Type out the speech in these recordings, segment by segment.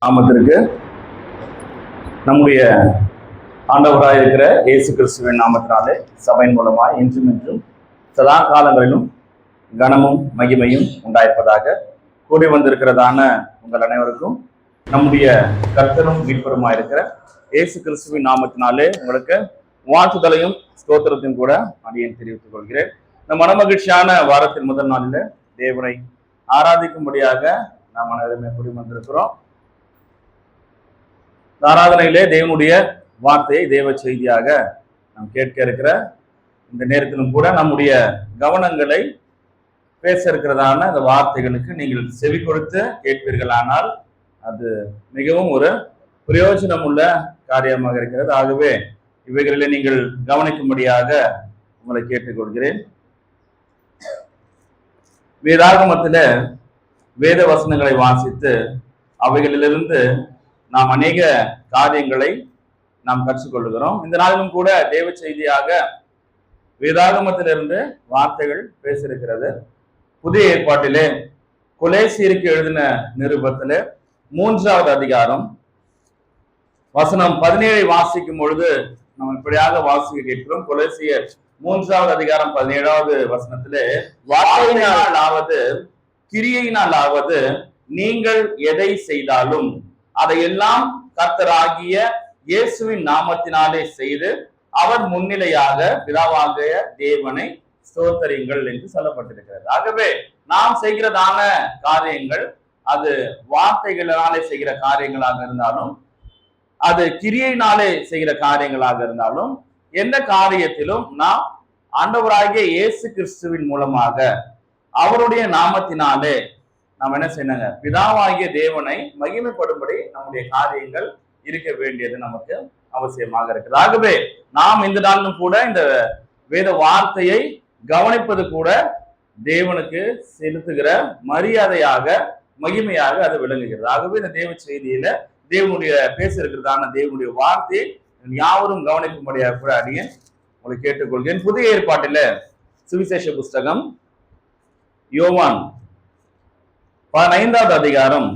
நாமத்திற்கு நம்முடைய ஆண்டவராக இருக்கிற இயேசு கிறிஸ்துவின் நாமத்தினாலே சபையின் மூலமாய் இன்றும் சதா காலங்களிலும் கனமும் மகிமையும் உண்டாயிருப்பதாக கூடி வந்திருக்கிறதான உங்கள் அனைவருக்கும் நம்முடைய கர்த்தரும் மீட்பருமாய் இருக்கிற இயேசு கிறிஸ்துவின் நாமத்தினாலே உங்களுக்கு வாழ்த்துதலையும் ஸ்தோத்திரத்தையும் கூட அடியேன் தெரிவித்துக் கொள்கிறேன். இந்த மனமகிழ்ச்சியான வாரத்தின் முதல் நாளில் தேவனை ஆராதிக்கும்படியாக நாம் அனைவருமே கூடி வந்திருக்கிறோம். ஆராதனையிலே தேவனுடைய வார்த்தையை தேவ செய்தியாக நாம் கேட்க இருக்கிற இந்த நேரத்திலும் கூட நம்முடைய கவனங்களை பேச இருக்கிறதான அந்த வார்த்தைகளுக்கு நீங்கள் செவி கொடுத்து கேட்பீர்களானால் அது மிகவும் ஒரு பிரயோஜனம் உள்ள காரியமாக இருக்கிறது. ஆகவே இவைகளில் நீங்கள் கவனிக்கும்படியாக உங்களை கேட்டுக்கொள்கிறேன். வேதாகமத்தில் வேத வசனங்களை வாசித்து அவைகளிலிருந்து நாம் அநேக காரியங்களை நாம் கற்றுக்கொள்கிறோம். இந்த நாளிலும் கூட தேவ செய்தியாக வேதாகமத்திலிருந்து வார்த்தைகள் பேசியிருக்கிறது. புதிய ஏற்பாட்டிலே கொலேசியருக்கு எழுதின நிருபத்திலே 3வது அதிகாரம் வசனம் 17 வாசிக்கும் பொழுது நாம் இப்படியாக வாசிக்க கேட்கிறோம். கொலேசியர் 3வது அதிகாரம் 17வது வசனத்திலே, வார்த்தையினாலாவது கிரியையினாலாவது நீங்கள் எதை செய்தாலும் அதையெல்லாம் கர்த்தராகிய இயேசுவின் நாமத்தினாலே செய்து அவர் முன்னிலையாக பிதாவாகிய தேவனை ஸ்தோத்தரியுங்கள் என்று சொல்லப்பட்டிருக்கிறது. ஆகவே நாம் செய்கிறதான காரியங்கள் அது வார்த்தைகளினாலே செய்கிற காரியங்களாக இருந்தாலும் அது கிரியையினாலே செய்கிற காரியங்களாக இருந்தாலும் எந்த காரியத்திலும் நாம் ஆண்டவராகிய இயேசு கிறிஸ்துவின் மூலமாக அவருடைய நாமத்தினாலே நாம் என்ன செய்யணுங்க, பிதாவாகிய தேவனை மகிமைப்படும்படி நம்முடைய காரியங்கள் இருக்க வேண்டியது நமக்கு அவசியமாக இருக்குது. ஆகவே நாம் இந்த நாளிலும் கூட இந்த வேத வார்த்தையை கவனிப்பது கூட தேவனுக்கு செலுத்துகிற மரியாதையாக மகிமையாக அது விளங்குகிறது. ஆகவே இந்த தேவ செய்தியில தேவனுடைய பேச இருக்கிறதான தேவனுடைய வார்த்தையை யாவரும் கவனிக்கும்படியாக கூட அடியேன் உங்களை கேட்டுக்கொள்கிறேன். புதிய ஏற்பாட்டில சுவிசேஷ புஸ்தகம் யோவான் 15வது அதிகாரம்,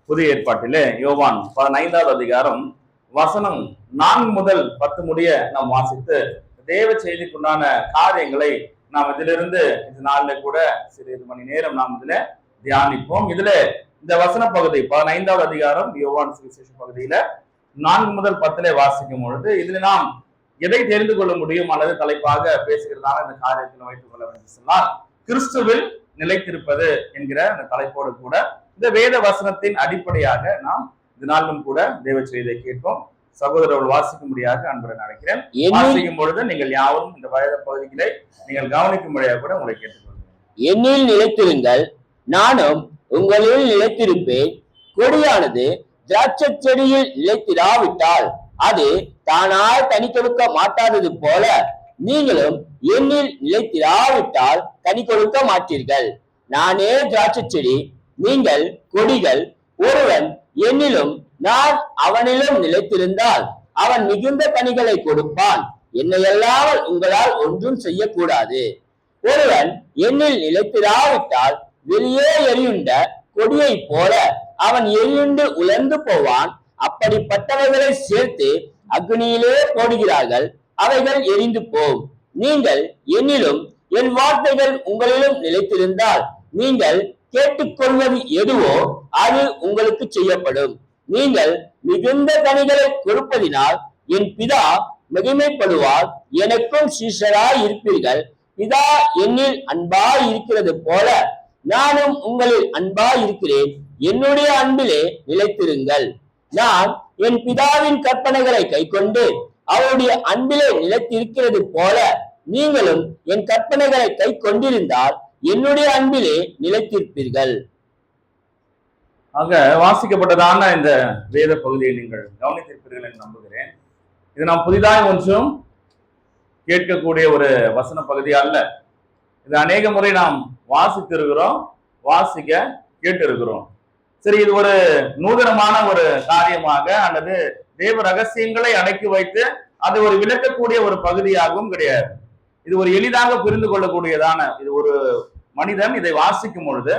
புதிய ஏற்பாட்டிலே யோவான் 15வது அதிகாரம் வசனம் 4 முதல் 10 முடிய நாம் வாசித்து தேவ செய்திக்குண்டான காரியங்களை நாம் இதிலிருந்து இந்த நாளில கூட சிறிது மணி நேரம் நாம் இதுல தியானிப்போம். இதுல இந்த வசன பகுதி 15வது அதிகாரம் யோவான் சுவிசேஷ பகுதியில 4 முதல் 10 வாசிக்கும் பொழுது இதுல நாம் எதை தெரிந்து கொள்ள முடியும் அல்லது தலைப்பாக பேசுகிறதான இந்த காரியத்தில் வைத்துக் கொள்ள வேண்டும் சொன்னால், கிறிஸ்துவில் நிலைத்திருப்பது என்கிற அந்த தலைப்போடு கூட இந்த வேத வசனத்தின் அடிப்படையாக நாம் இதனாலும் கூட தேவ செய்தியை கேட்போம். சகோதரர்கள் வாசிக்கும்படியாக அன்புடன் நினைக்கிறேன். வாசிக்கும் பொழுது நீங்கள் யாவரும் இந்த வயத பகுதிகளை நீங்கள் கவனிக்கும்படியாக கூட உங்களை கேட்டுக்கொள்கிறேன். என்னில் நிலைத்திருங்கள், நானும் உங்களில் நிலைத்திருப்பேன். கொடியானது திராட்சை செடியில் நிலைத்திராவிட்டால் அது தானாய் கனி கொடுக்க மாட்டாதது போல நீங்களும் என்னில் நிலைத்திராவிட்டால் கனி கொடுக்க மாட்டீர்கள். நானே திராட்சை செடி, நீங்கள் கொடிகள். ஒருவன் என்னிலும் நான் அவனிலும் நிலைத்திருந்தால் அவன் மிகுந்த கனிகளை கொடுப்பான். என்னையல்லாமல் உங்களால் ஒன்றும் செய்யக்கூடாது. ஒருவன் என்னில் நிலைத்திராவிட்டால் வெளியே எரியுண்ட கொடியை போல அவன் எரியுண்டு உலர்ந்து போவான். அப்படிப்பட்டவைகளை சேர்த்து அக்னியிலே போடுகிறார்கள், அவைகள் எரிந்து போம். நீங்கள் என்னிலும் என் வார்த்தைகள் உங்களிலும் நிலைத்திருந்தால் நீங்கள் கேட்டுக்கொள்வது எதுவோ அது உங்களுக்கு செய்யப்படும். நீங்கள் மிகுந்த கனிகளை கொடுப்பதினால் என் பிதா மகிமைப்படுவார். எனக்கும் சீஷராய் இருப்பீர்கள். பிதா என்னில் அன்பாய் இருக்கிறது போல நானும் உங்களில் அன்பாய் இருக்கிறேன். என்னுடைய அன்பிலே நிலைத்திருங்கள். நான் என் பிதாவின் கற்பனைகளை கைக்கொண்டு அவருடைய அன்பிலே நிலைத்திருக்கிறது போல நீங்களும் என் கற்பனைகளை கை கொண்டிருந்தால் என்னுடைய அன்பிலே நிலைத்திருப்பீர்கள். ஆக வாசிக்கப்பட்டதான இந்த வேத பகுதியை நீங்கள் கவனித்திருப்பீர்கள் என்று நம்புகிறேன். இது நாம் புதிதாக ஒன்றும் கேட்கக்கூடிய ஒரு வசன பகுதி அல்ல. இது அநேக முறை நாம் வாசித்திருக்கிறோம், வாசிக்க கேட்டிருக்கிறோம். சரி, இது ஒரு நூதனமான ஒரு காரியமாக அல்லது தேவ ரகசியங்களை அடக்கி வைத்து அதை ஒரு விளக்கக்கூடிய ஒரு பகுதியாகவும் கிடையாது. இது ஒரு எளிதாக புரிந்து கொள்ளக்கூடியதான, இது ஒரு மனிதன் இதை வாசிக்கும் பொழுது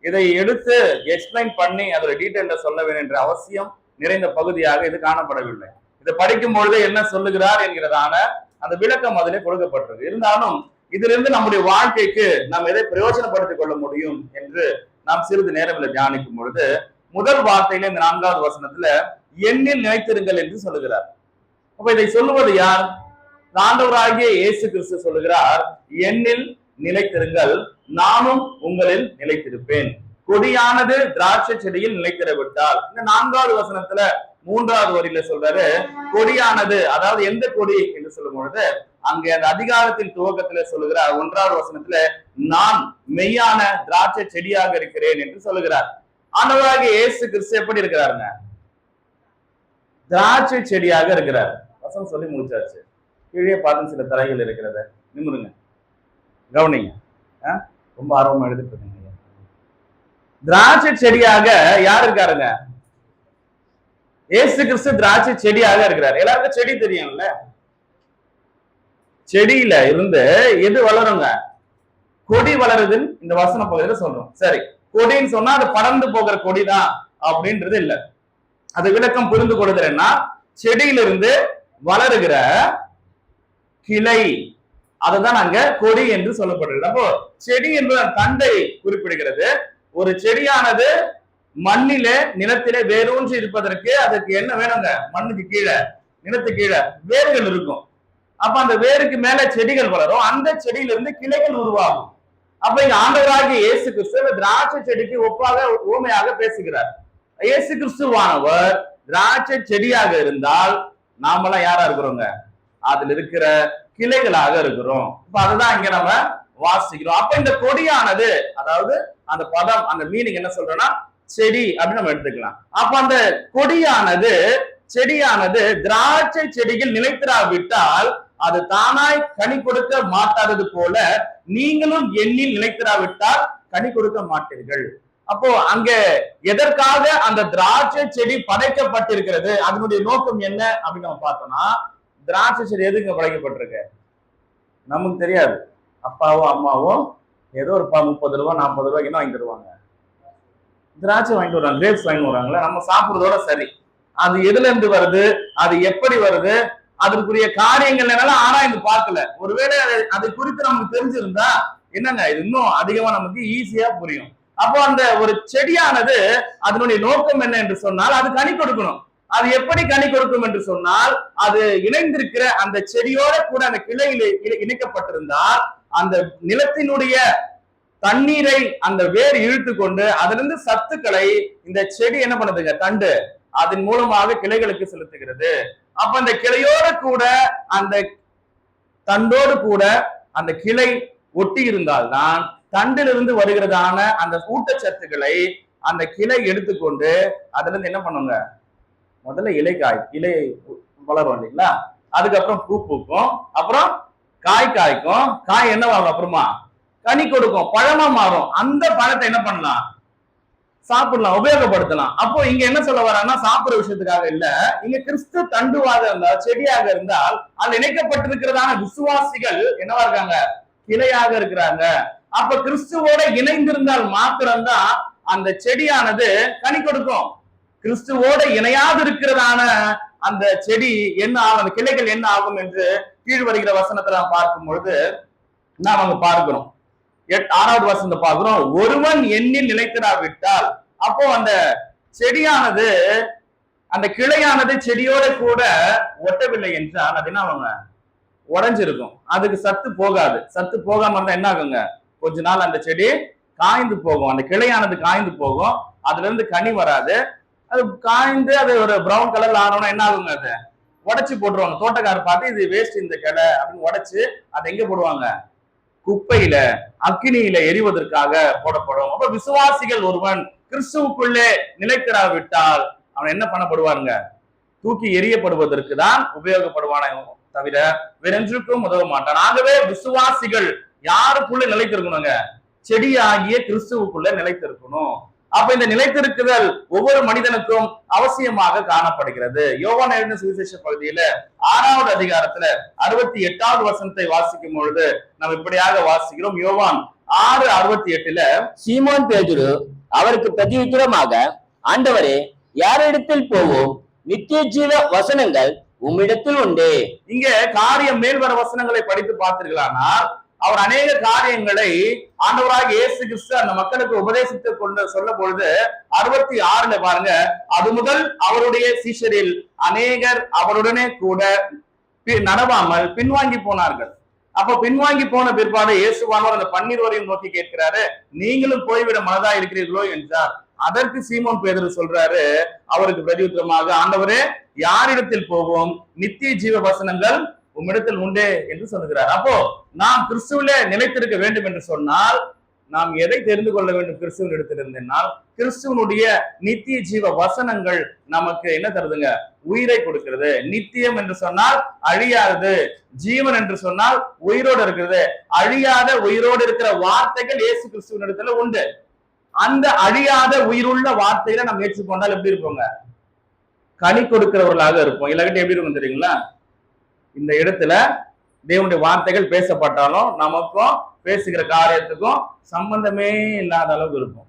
இதை எடுத்து எக்ஸ்பிளைன் பண்ணி அதோட டீட்டெயில சொல்ல வேண்டும் என்ற அவசியம் நிறைந்த பகுதியாக இது காணப்படவில்லை. இதை படிக்கும் பொழுது என்ன சொல்லுகிறார் என்கிறதான அந்த விளக்கம் அதிலே கொடுக்கப்பட்டிருக்கு. இருந்தாலும் இதிலிருந்து நம்முடைய வாழ்க்கைக்கு நாம் எதை பிரயோஜனப்படுத்திக் கொள்ள முடியும் என்று நாம் சிறிது நேரம் தியானிக்கும் பொழுது முதல் வார்த்தையில இந்த 4வது வசனத்துல எண்ணில் நிலைத்திருங்கள் என்று சொல்லுகிறார். அப்ப இதை சொல்லுவது யார்? ஆண்டவராகிய இயேசு கிறிஸ்து சொல்லுகிறார், எண்ணில் நிலைத்திருங்கள், நானும் உங்களில் நிலைத்திருப்பேன். கொடியானது திராட்சை செடியில் நிலைத்திர விட்டால், இந்த 4வது வசனத்துல 3வது வரியில சொல்றாரு கொடியானது, அதாவது எந்த கொடி என்று சொல்லும் பொழுது அங்கே அந்த அதிகாரத்தின் துவக்கத்துல சொல்லுகிறார் 1வது வசனத்துல நான் மெய்யான திராட்சை செடியாக இருக்கிறேன் என்று சொல்லுகிறார். ஆண்டவராகிய இயேசு கிறிஸ்து எப்படி இருக்கிறாருங்க? திராட்சை செடியாக இருக்கிறார். வசனம் சொல்லி முடிச்சாச்சு. கீழே பார்த்து சில தரைகள் இருக்கிறத நிமிருங்க, கவனிங்க. ரொம்ப ஆர்வமா எடுத்துட்டு இருக்கீங்க. திராட்சை செடியாக யார் இருக்காருங்க? இயேசு கிறிஸ்து திராட்சை செடியாக இருக்கிறார். எல்லாருக்கும் செடி தெரியும்ல. செடியில இருந்து எது வளருங்க? கொடி வளருதுன்னு இந்த வசன பகுதியில சொல்றோம். சரி, கொடின்னு சொன்னா அது பறந்து போகிற கொடிதான் அப்படின்றது இல்ல. அது விளக்கம் புரிந்து கொடுக்கிறேன்னா, செடியிலிருந்து வளருகிற கிளை, அதுதான் அங்க கொடி என்று சொல்லப்படுகிறது. அப்போ செடி என்பது தண்டை குறிப்பிடுகிறது. ஒரு செடியானது மண்ணிலே நிலத்திலே வேரூன்றி இருப்பதற்கு அதுக்கு என்ன வேணுங்க? மண்ணுக்கு கீழே, நிலத்து கீழே வேர்கள் இருக்கும். அப்ப அந்த வேருக்கு மேல செடிகள் வளரும். அந்த செடியிலிருந்து கிளைகள் உருவாகும். அப்ப இங்க ஆண்டவராகிய இயேசு கிறிஸ்து திராட்சை செடிக்கு ஒப்பாக ஊமையாக பேசுகிறார். இயேசு கிறிஸ்துவானவர் திராட்சை செடியாக இருந்தால் நாமெல்லாம் யாரா இருக்கிறோங்க? அதுல இருக்கிற கிளைகளாக இருக்கிறோம். இப்ப அதுதான் இங்க நம்ம வாசிக்கிறோம். அப்ப இந்த கொடியானது, அதாவது அந்த பதம், அந்த மீனிங் என்ன சொல்றோம்னா செடி அப்படின்னு நம்ம எடுத்துக்கலாம். அப்ப அந்த கொடியானது, செடியானது திராட்சை செடியில் நிலைத்திராவிட்டால் அது தானாய் கனி கொடுக்க மாட்டாதது போல நீங்களும் எண்ணில் நிலைத்திராவிட்டால் கனி கொடுக்க மாட்டீர்கள். அப்போ அங்க எதற்காக அந்த திராட்சை செடி படைக்கப்பட்டிருக்கிறது, அதனுடைய நோக்கம் என்ன அப்படின்னு நம்ம பார்த்தோம்னா, திராட்சை செடி எதுக்கு படைக்கப்பட்டிருக்கு நமக்கு தெரியாது. அப்பாவும் அம்மாவும் ஏதோ ஒரு 30 ரூபா 40 ரூபாய்க்கு என்ன வாங்கி தருவாங்க? திராட்சை வாங்கிட்டு வருவாங்க, கிரேப்ஸ் வாங்கி வராங்களே, நம்ம சாப்பிடுறதோட சரி. அது எதுல இருந்து வருது, அது எப்படி வருது, அதற்குரிய காரியங்கள் என்னால ஆராய்ந்து பார்க்கல. ஒருவேளை அதை குறித்து நமக்கு தெரிஞ்சிருந்தா என்னங்க இது இன்னும் அதிகமா நமக்கு ஈஸியா புரியும். அப்போ அந்த ஒரு செடியானது அதனுடைய நோக்கம் என்ன என்று சொன்னால் அது கனி கொடுக்கணும். அது எப்படி கனி கொடுக்கும் என்று சொன்னால், அது இணைந்திருக்கிற அந்த செடியோட கூட அந்த கிளையில இணைக்கப்பட்டிருந்தால் அந்த நிலத்தினுடைய தண்ணீரை அந்த வேர் இழுத்து கொண்டு அதிலிருந்து சத்துக்களை இந்த செடி என்ன பண்ணுதுங்க? தண்டு அதன் மூலமாக கிளைகளுக்கு செலுத்துகிறது. அப்ப அந்த கிளையோடு கூட அந்த தண்டோடு கூட அந்த கிளை ஒட்டி இருந்தால்தான் தண்டிலிருந்து வருகிறதான அந்த ஊட்டச்சத்துக்களை அந்த கிளை எடுத்துக்கொண்டு அதுல இருந்து என்ன பண்ணுங்க? முதல்ல இலை வளரும் இல்லைங்களா? அதுக்கப்புறம் பூ பூக்கும், அப்புறம் காய் காய்க்கும், காய் என்னவாகும்? அப்புறமா கனி கொடுக்கும், பழமா மாறும். அந்த பழத்தை என்ன பண்ணலாம்? சாப்பிடலாம், உபயோகப்படுத்தலாம். அப்போ இங்க என்ன சொல்ல வராங்கன்னா, சாப்பிடுற விஷயத்துக்காக இல்ல, இங்க கிறிஸ்து தண்டுவாக இருந்தால், செடியாக இருந்தால், அதில் இணைக்கப்பட்டிருக்கிறதான விசுவாசிகள் என்னவா இருக்காங்க? கிளையாக இருக்கிறாங்க. அப்ப கிறிஸ்துவோட இணைந்திருந்தால் மாத்திரம்தான் அந்த செடியானது கனி கொடுக்கும். கிறிஸ்துவோட இணையாது இருக்கிறதான அந்த செடி என்ன ஆகும், அந்த கிளைகள் என்ன ஆகும் என்று கீழ் வருகிற வசனத்தை நாம் பார்க்கும் பொழுது நாம் அங்க பார்க்கிறோம். 6வது வசனத்தை பார்க்கிறோம், ஒருவன் எண்ணில் நிலைத்திராவிட்டால். அப்போ அந்த செடியானது, அந்த கிளையானது செடியோட கூட ஒட்டவில்லை என்றால் அது என்ன ஆகுங்க? உடைஞ்சிருக்கும். அதுக்கு சத்து போகாது. சத்து போகாம இருந்தா என்ன ஆகுங்க? கொஞ்ச நாள் அந்த செடி காய்ந்து போகும், அந்த கிளையானது காய்ந்து போகும், அதுல இருந்து கனி வராது. அது காய்ந்து அது ஒரு பிரவுன் கலர்ல ஆனோம்னா என்ன ஆகுங்க? அதை உடைச்சு போட்டுருவாங்க. தோட்டக்காரர் பார்த்து இது வேஸ்ட் இந்த கிளை அப்படின்னு உடைச்சு அதை எங்க போடுவாங்க? குப்பையில, அக்கினியில எரிவதற்காக போடப்படும். அப்ப விசுவாசிகள் ஒருவன் கிறிஸ்துவுக்குள்ளே நிலைத்திராவிட்டால் அவன் என்ன பண்ணப்படுவாருங்க? தூக்கி எரியப்படுவதற்கு தான் உபயோகப்படுவான தவிர வேறென்றுக்கும் உதவ மாட்டான். ஆகவே விசுவாசிகள் யாருக்குள்ள நிலைத்திருக்கணுங்க? செடியாகிய கிறிஸ்துவுக்குள்ள நிலைத்திருக்கணும். அப்ப இந்த நிலைத்திருக்குதல் ஒவ்வொரு மனிதனுக்கும் அவசியமாக காணப்படுகிறது. யோவான் எழுதின சுவிசேஷ பகுதியில 6வது அதிகாரத்துல 68வது வசனத்தை வாசிக்கும் பொழுது நாம் இப்படியாக வாசிக்கிறோம். யோவான் 6:68 சீமோன் பேதுரு அவருக்கு பிரதியுத்தரமாக, ஆண்டவரே, யாரிடத்தில் போவோம்? நித்திய ஜீவ வசனங்கள் உம்மிடத்தில் உண்டே. இங்க காரியம் மேல்வர வசனங்களை படித்து பார்த்தீர்களானால் அவர் அநேக காரியங்களை ஆண்டவராக இயேசு கிறிஸ்து அந்த மக்களுக்கு உபதேசித்து கொண்டு சொல்ல பொழுது 66 பாருங்க, அது முதல் அவருடைய சீஷரில் அநேகர் அவருடனே கூட நடவாமல் பின்வாங்கி போனார்கள். அப்ப பின்வாங்கி போன பிற்பாடு இயேசுவானவர் அந்த 12 நோக்கி கேட்கிறாரு, நீங்களும் போய்விட மனதா இருக்கிறீர்களோ என்றார். அதற்கு சீமோன் பேதுரு சொல்றாரு அவருக்கு பிரதியுத்தரமாக, ஆண்டவரே, யாரிடத்தில் போவோம்? நித்திய ஜீவ வசனங்கள் உம்மிடத்தில் உண்டே என்று சொல்லுகிறார். அப்போ நாம் கிறிஸ்துவிலே நிலைத்திருக்க வேண்டும் என்று சொன்னால் நாம் எதை தெரிந்து கொள்ள வேண்டும்? கிறிஸ்துவின் இடத்தில் இருந்தேனால் கிறிஸ்துவனுடைய நித்திய ஜீவ வசனங்கள் நமக்கு என்ன தருதுங்க? உயிரை கொடுக்கிறது. நித்தியம் என்று சொன்னால் அழியாதது, ஜீவன் என்று சொன்னால் உயிரோடு இருக்கிறது. அழியாத உயிரோடு இருக்கிற வார்த்தைகள் இயேசு கிறிஸ்துவின் இடத்துல உண்டு. அந்த அழியாத உயிருள்ள வார்த்தைகளை நம்ம ஏற்றுக்கொண்டால் எப்படி இருப்போங்க? கனி கொடுக்கிறவர்களாக இருப்போம். இல்லாட்டி எப்படி இருக்கும் தெரியுங்களா? இந்த இடத்துல தேவனுடைய வார்த்தைகள் பேசப்பட்டாலும் நமக்கும் பேசுகிற காரியத்துக்கும் சம்பந்தமே இல்லாத அளவுக்கு இருக்கும்.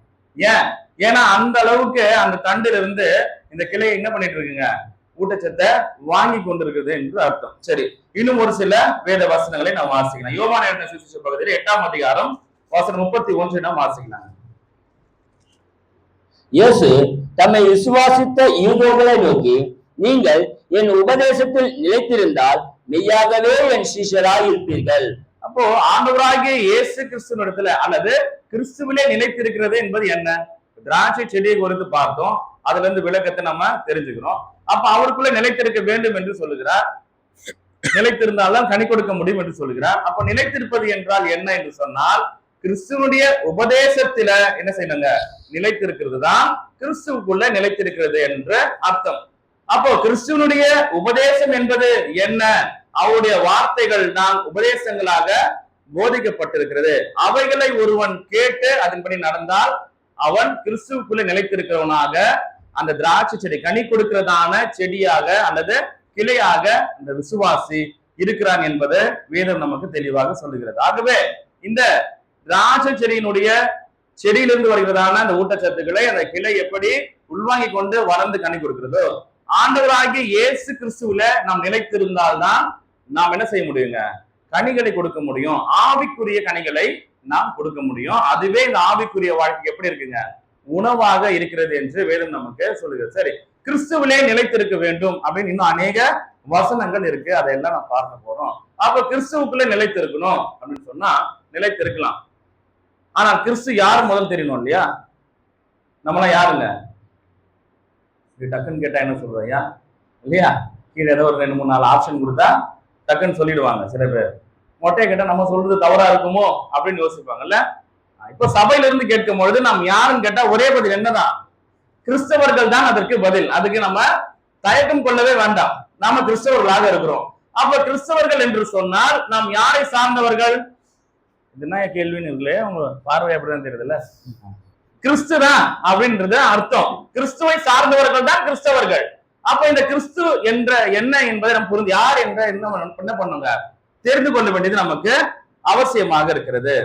ஏன்னா அந்த அளவுக்கு அந்த தண்டில இருந்து இந்த கிளையை என்ன பண்ணிட்டு இருக்குங்க? ஊட்டச்சத்தை வாங்கி கொண்டிருக்குது என்று அர்த்தம். சரி, இன்னும் ஒரு சில வேத வசனங்களை நாம் வாசிக்கலாம். யோவான் எழுதின சுவிசேஷ பகுதியில் 8ஆம் அதிகாரம் வசனம் 31 நாம் வாசிக்கலாம். இயேசு தம்மை விசுவாசித்த யூதர்களை நோக்கி, நீங்கள் என் உபதேசத்தில் நிலைத்திருந்தால் மெய்யாகவே என் சீஷராய் இருப்பீர்கள். அப்போ ஆண்டவராகிய இயேசு கிறிஸ்துவிடத்துல அல்லது கிறிஸ்துவிலே நிலைத்திருக்கிறது என்பது என்ன? திராட்சை செடியை குறித்து பார்த்தோம். அதுல இருந்து விளக்கத்தை நம்ம தெரிஞ்சுக்கிறோம். அப்ப அவருக்குள்ள நிலைத்திருக்க வேண்டும் என்று சொல்லுகிறார். நிலைத்திருந்தால்தான் கனி கொடுக்க முடியும் என்று சொல்லுகிறார். அப்ப நிலைத்திருப்பது என்றால் என்ன என்று சொன்னால், கிறிஸ்துவனுடைய உபதேசத்தில என்ன செய்யணுங்க? நிலைத்திருக்கிறது தான் கிறிஸ்துவுக்குள்ள நிலைத்திருக்கிறது என்ற அர்த்தம். அப்போ கிறிஸ்துவனுடைய உபதேசம் என்பது என்ன? அவருடைய வார்த்தைகள் தான் உபதேசங்களாக போதிக்கப்பட்டிருக்கிறது. அவைகளை ஒருவன் கேட்டு அதன்படி நடந்தால் அவன் கிறிஸ்துவுக்குள்ள நிலைத்திருக்கிறவனாக, அந்த திராட்சை செடி கனி கொடுக்கிறதான செடியாக அல்லது கிளையாக அந்த விசுவாசி இருக்கிறான் என்பது வேதம் நமக்கு தெளிவாக சொல்லுகிறது. ஆகவே இந்த திராட்சை செடியினுடைய செடியிலிருந்து வருகிறதான அந்த ஊட்டச்சத்துக்களை அந்த கிளை எப்படி உள்வாங்கி கொண்டு வளர்ந்து கனி கொடுக்கிறதோ, ஆண்டவராகிய இயேசு கிறிஸ்துவில நாம் நிலைத்திருந்தால்தான் நாம் என்ன செய்ய முடியுங்க? கனிகளை கொடுக்க முடியும். ஆவிக்குரிய கனிகளை நாம் கொடுக்க முடியும். அதுவே இந்த ஆவிக்குரிய வாழ்க்கை எப்படி இருக்குங்க? உணவாக இருக்கிறது என்று வேதம் நமக்கு சொல்லுகிறது. சரி, கிறிஸ்துவிலே நிலைத்திருக்க வேண்டும் அப்படின்னு இன்னும் அநேக வசனங்கள் இருக்கு. அதையெல்லாம் நான் பார்க்க போறோம். அப்ப கிறிஸ்துவுக்குள்ள நிலைத்திருக்கணும் அப்படின்னு சொன்னா நிலைத்திருக்கலாம். ஆனா கிறிஸ்து யாரு முதல் தெரியணும் இல்லையா? நம்மளாம் யாருங்க? டக்குன்னு கேட்டா என்ன சொல்றையா இல்லையா? கீழே ஏதோ ஒரு 2, 3, 4 ஆப்ஷன் கொடுத்தா டக்குன்னு சொல்லிடுவாங்க. சில பேர் மொட்டையை கேட்டா நம்ம சொல்றது தவறா இருக்குமோ அப்படின்னு யோசிப்பாங்கல்ல. இப்ப சபையில இருந்து கேட்கும் பொழுது நாம் யாருன்னு கேட்டா ஒரே பதில் என்னதான்? கிறிஸ்தவர்கள் தான் அதற்கு பதில். அதுக்கு நம்ம தயக்கம் கொள்ளவே வேண்டாம். நாம கிறிஸ்தவர்களாக இருக்கிறோம். அப்ப கிறிஸ்தவர்கள் என்று சொன்னால் நாம் யாரை சார்ந்தவர்கள்? இதுனா கேள்வின்னு இல்லையே, உங்க பார்வை அப்படிதான் தெரியுதுல்ல. கிறிஸ்து தான் அப்படின்றது அர்த்தம். கிறிஸ்துவை சார்ந்தவர்கள் தான் கிறிஸ்தவர்கள். அப்ப இந்த கிறிஸ்து என்ற என்ன என்பதை நம்ம புரிந்து யார் என்ற என்ன பண்ணுங்க தெரிந்து கொள்ள வேண்டியது நமக்கு அவசியமாக இருக்கிறது.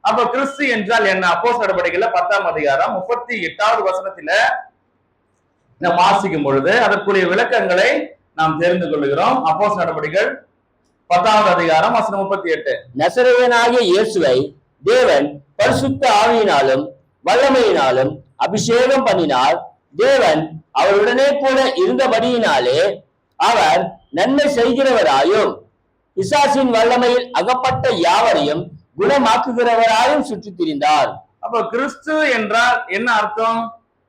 அப்ப கிறிஸ்து என்றால் என்ன? அப்போஸ்தலர் நடவடிக்கைகள்ல 10ஆம் அதிகாரம் 38வது வசனத்தில நாம் வாசிக்கும் பொழுது அதற்குரிய விளக்கங்களை நாம் தெரிந்து கொள்கிறோம். அப்போஸ்தலர் நடவடிக்கைகள் 10வது அதிகாரம் வசனம் 38. நசரேயனாகிய இயேசுவை தேவன் பரிசுத்த ஆவியினாலும் வல்லமையினாலும் அபிஷேகம் பண்ணினார். தேவன் அவருடனே கூட இருந்தபடியினாலே அவர் நன்மை செய்கிறவராயும் பிசாசின் வல்லமையில் அகப்பட்ட யாவரையும் குணமாக்குகிறவராயும் சுற்றித் திரிந்தார். அப்ப கிறிஸ்து என்றால் என்ன அர்த்தம்?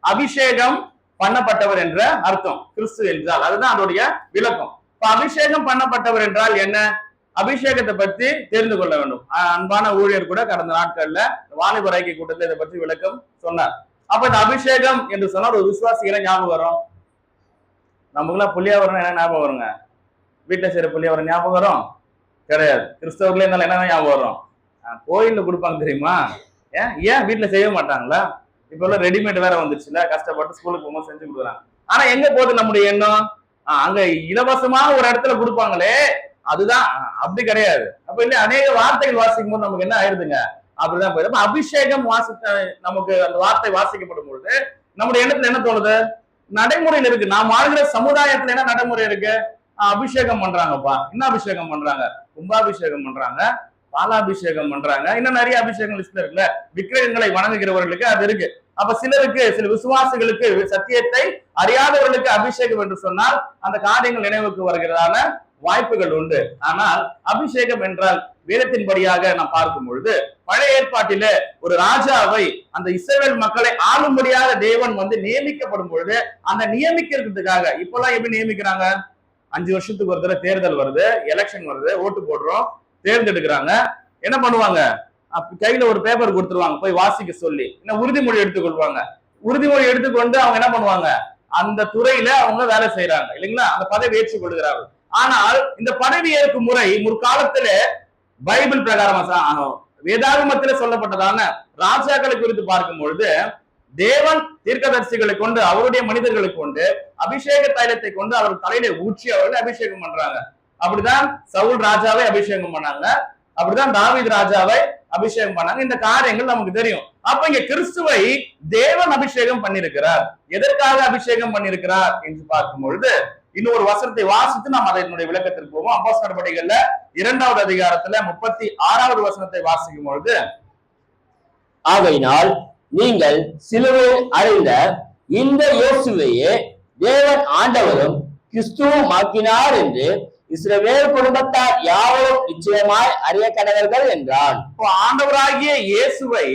அபிஷேகம் பண்ணப்பட்டவர் என்ற அர்த்தம். கிறிஸ்து என்றால் அதுதான் அதோடைய விளக்கம். இப்ப அபிஷேகம் பண்ணப்பட்டவர் என்றால் என்ன? அபிஷேகத்தை பற்றி தெரிந்து கொள்ள வேண்டும். அன்பான ஊழியர் கூட கடந்த நாட்கள்ல வாலிபர் ஐக்கிய கூட்டத்தில் இதை பற்றி விளக்கம் சொன்னார். அப்ப இந்த அபிஷேகம் என்று சொன்னால் ஒரு விசுவாசிகளை ஞாபகம் வரும். நமக்குலாம் புள்ளியாவரம் என்ன ஞாபகம் வருங்க? வீட்டுல செய்யற புள்ளியாவரம் ஞாபகம் வரும் கிடையாது. கிறிஸ்தவர்களே இருந்தாலும் என்ன ஞாபகம் வரும்? கோயில்ல கொடுப்பாங்க தெரியுமா? ஏன் வீட்டுல செய்ய மாட்டாங்களா? இப்ப எல்லாம் ரெடிமேட் வேற வந்துருச்சுல, கஷ்டப்பட்டு ஸ்கூலுக்கு போகும்போது செஞ்சு கொடுக்குறாங்க. ஆனா எங்க போகுது நம்முடைய எண்ணம்? அங்க இலவசமா ஒரு இடத்துல கொடுப்பாங்களே அதுதான். அப்படி கிடையாது. அப்ப இல்ல அநேக வார்த்தைகள் வாசிக்கும் போது நமக்கு என்ன ஆயிருதுங்க? அப்படிதான் போயிடும். அபிஷேகம் நமக்கு அந்த வார்த்தை வாசிக்கப்படும் பொழுது நம்முடைய எண்ணத்துல என்ன தோணுது? நடைமுறையில் இருக்கு. நாம் வாழ்கிற சமுதாயத்துல என்ன நடைமுறை இருக்கு? அபிஷேகம் பண்றாங்கப்பா. என்ன அபிஷேகம் பண்றாங்க? கும்பாபிஷேகம் பண்றாங்க, பாலாபிஷேகம் பண்றாங்க, இன்னும் நிறைய அபிஷேகம் லிஸ்ட்ல இருக்குல்ல. விக்கிரகங்களை வணங்குகிறவர்களுக்கு அது இருக்கு. அப்ப சிலருக்கு, சில விசுவாசிகளுக்கு, சத்தியத்தை அறியாதவர்களுக்கு அபிஷேகம் என்று சொன்னால் அந்த காரியங்கள் நினைவுக்கு வருகிறதான வாய்ப்புகள் உண்டு. ஆனால் அபிஷேகம் என்றால் வேதத்தின்படியாக நாம் பார்க்கும் பொழுது பழைய ஏற்பாட்டில ஒரு ராஜாவை, அந்த இஸ்ரவேல் மக்களை ஆளும்படியாக தேவன் நியமிக்கப்படும் பொழுது அந்த நியமிக்கிறதுக்காக இப்பெல்லாம் எப்படி நியமிக்கிறாங்க? 5 வருஷத்துக்கு ஒரு தடவை தேர்தல் வருது, எலெக்ஷன் வருது, ஓட்டு போடுறோம், தேர்ந்தெடுக்கிறாங்க. என்ன பண்ணுவாங்க? கையில ஒரு பேப்பர் கொடுத்துருவாங்க, போய் வாசிக்க சொல்லி. இன்னும் உறுதிமொழி எடுத்துக்கொள்வாங்க. உறுதிமொழி எடுத்துக்கொண்டு அவங்க என்ன பண்ணுவாங்க? அந்த துறையில அவங்க வேலை செய்யறாங்க இல்லைங்களா? அந்த பதவி ஏற்றுக் கொள்கிறார்கள். ஆனால் இந்த பதவி ஏற்கும் முறை முற்காலத்துல பைபிள் பிரகாரமா வேதாகமத்தில் சொல்லப்பட்டதான ராஜாக்களை குறித்து பார்க்கும் பொழுது தேவன் தீர்க்கதரிசிகளை கொண்டு, அவருடைய மனிதர்களை கொண்டு அபிஷேக தைலத்தை கொண்டு அவர் தலையில ஊற்றி அவர்களை அபிஷேகம் பண்றாங்க. அப்படிதான் சவுல் ராஜாவை அபிஷேகம் பண்ணாங்க, அப்படிதான் தாவீது ராஜாவை அபிஷேகம் பண்ணாங்க. இந்த காரியங்கள் நமக்கு தெரியும். அப்ப இங்க கிறிஸ்துவை தேவன் அபிஷேகம் பண்ணிருக்கிறார். எதற்காக அபிஷேகம் பண்ணிருக்கிறார் என்று பார்க்கும் பொழுது இன்னொரு வசனத்தை வாசித்து நாம் அதனுடைய விளக்கத்திற்கு போவோம். அப்போஸ்தலர் நடபடிகள்ல 2வது அதிகாரத்துல 36வது வசனத்தை வாசிக்கும் பொழுது, ஆகையினால் நீங்கள் சிலுவையில் அறைந்த இந்த இயேசுவையே தேவன் ஆண்டவரும் கிறிஸ்துவும் ஆக்கினார் என்று இஸ்ரவேல் குடும்பத்தார் யாவரும் நிச்சயமாய் அறிய கடவர்கள் என்றான். ஆண்டவராகிய இயேசுவை,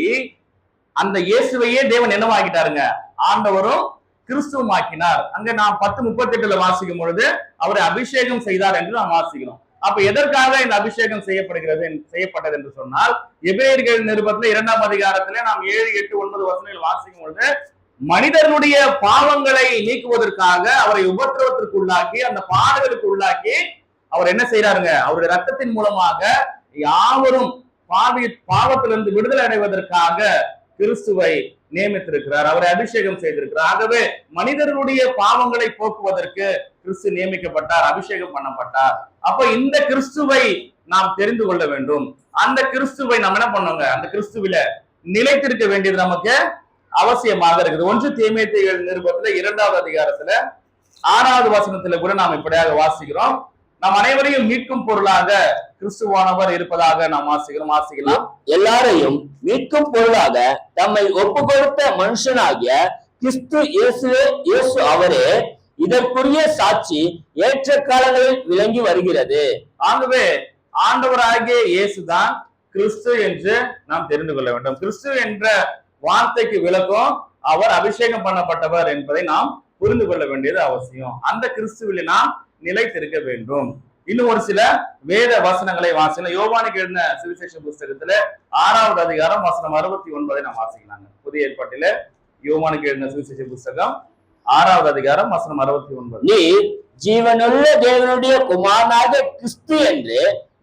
அந்த இயேசுவையே தேவன் என்னவாக்கிட்டாருங்க? ஆண்டவரும் கிறிஸ்துவும் ஆக்கினார். அங்க நாம் 10:38 வாசிக்கும் பொழுது அவரை அபிஷேகம் செய்தார் என்று நாம் வாசிக்கிறோம். அப்ப எதற்காக இந்த அபிஷேகம் செய்யப்பட்டது என்று சொன்னால், எபிரேயர்கள் நிருபத்துல 2ஆம் அதிகாரத்திலே நாம் 7, 8, 9 வசனங்கள் வாசிக்கும் பொழுது மனிதனுடைய பாவங்களை நீக்குவதற்காக அவரை உபத்திரவத்திற்கு உள்ளாக்கி, அந்த பாடுகளுக்கு உள்ளாக்கி அவர் என்ன செய்யறாருங்க? அவருடைய ரத்தத்தின் மூலமாக யாவரும் பாவத்திலிருந்து விடுதலை அடைவதற்காக கிறிஸ்துவை நியமித்திருக்கிறார், அவரை அபிஷேகம் செய்திருக்கிறார். ஆகவே மனிதர்களுடைய பாவங்களை போக்குவதற்கு கிறிஸ்து நியமிக்கப்பட்டார், அபிஷேகம் பண்ணப்பட்டார். அப்ப இந்த கிறிஸ்துவை நாம் தெரிந்து கொள்ள வேண்டும். அந்த கிறிஸ்துவை நாம் என்ன பண்ணுங்க? அந்த கிறிஸ்துவில நிலைத்திருக்க வேண்டியது நமக்கு அவசியமாக இருக்குது. 1 தீமோத்தேயு நிருபத்துல 2வது அதிகாரத்துல 6வது வசனத்துல கூட நாம் இப்படியாக வாசிக்கிறோம். நாம் அனைவரையும் மீட்கும் பொருளாக கிறிஸ்துவானவர் இருப்பதாக நாம் வாசிக்கலாம். எல்லாரையும் மீட்கும் பொருளாக தம்மை ஒப்பு கொடுத்த மனுஷனாகிய கிறிஸ்து இயேசு அவரே இதற்குரிய சாட்சி ஏற்ற காலங்களில் விளங்கி வருகிறது. ஆகவே ஆண்டவராகிய இயேசுதான் கிறிஸ்து என்று நாம் தெரிந்து கொள்ள வேண்டும். கிறிஸ்து என்ற வார்த்தைக்கு விளக்கம் அவர் அபிஷேகம் பண்ணப்பட்டவர் என்பதை நாம் புரிந்து கொள்ள வேண்டியது அவசியம். அந்த கிறிஸ்துவிலே நாம் நிலைத்திருக்க வேண்டும். இன்னும் ஒரு சில வேத வசனங்களை வாசிக்கலாம். யோவானுக்கு எழுதின சுவிசேஷ புஸ்தகத்துல 6வது அதிகாரம் வசனம் 69 நாம் வாசிக்கலாங்க. புதிய ஏற்பாட்டில யோவானுக்கு எழுதின சுவிசேஷ புஸ்தகம் 6வது அதிகாரம் வசனம் 69. நீ ஜீவனுள்ள தேவனுடைய குமாரனாக கிறிஸ்து என்று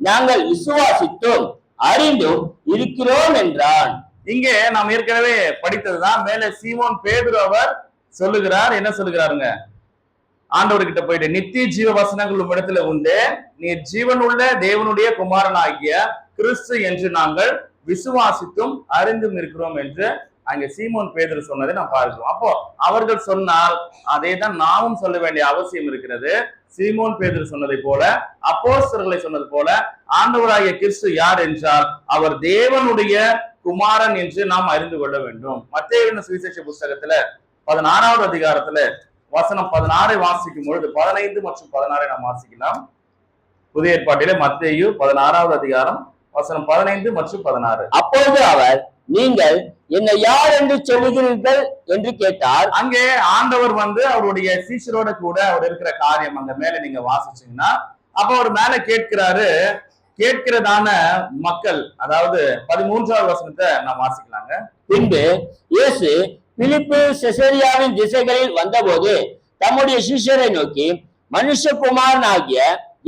நாங்கள் விசுவாசித்தோம் அறிந்தும் இருக்கிறோம் என்றான். இங்கே நாம் ஏற்கனவே படித்ததுதான். மேலே சீமோன் பேதுரு அவர் சொல்லுகிறார். என்ன சொல்லுகிறாருங்க? ஆண்டவர்கிட்ட போயிட்டு, நித்திய ஜீவ வசனங்கள் உம்மிடத்துல உண்டு, நீர் ஜீவனுள்ள தேவனுடைய குமாரனாகிய கிறிஸ்து என்று நாங்கள் விசுவாசித்தும் அறிந்தும் இருக்கிறோம் என்று அங்க சீமோன் பேதுரு சொன்னதை நாம் பார்க்கிறோம். அப்போ அவர்கள் சொன்னால் அதே தான் நாமும் சொல்ல வேண்டிய அவசியம் இருக்கிறது. சீமோன் பேதுரு சொன்னதை போல, அப்போஸ்தலர்களை சொன்னது போல, ஆண்டவராகிய கிறிஸ்து யார் என்றால் அவர் தேவனுடைய குமாரன் என்று நாம் அறிந்து கொள்ள வேண்டும். மத்தேயு சுவிசேஷ புஸ்தகத்துல 16வது அதிகாரத்துல வசனம் 16 வாசிக்கும் பொழுது 15 மற்றும் 16 நாம் வாசிக்கலாம். புதிய ஏற்பாட்டிலே மத்தேயு 16வது அதிகாரம் வசனம் 15 மற்றும் 16. அப்பொழுது அவர், நீங்கள் என்னை யார் என்று சொல்லுகிறீர்கள் என்று கேட்டார். அங்கே ஆண்டவர் அவருடைய சீஷரோட கூட அவர் இருக்கிற காரியம் அங்க மேல நீங்க வாசிச்சீங்கன்னா, அப்ப அவர் மேல கேட்கிறதான மக்கள், அதாவது 13வது வசனத்தை நாம் வாசிக்கலாங்க. பின்பு இயேசு பிலிப்பு செசரியாவின் திசைகளில் வந்தபோது தம்முடைய சிஷ்யரை நோக்கி, மனுஷகுமாரனாகிய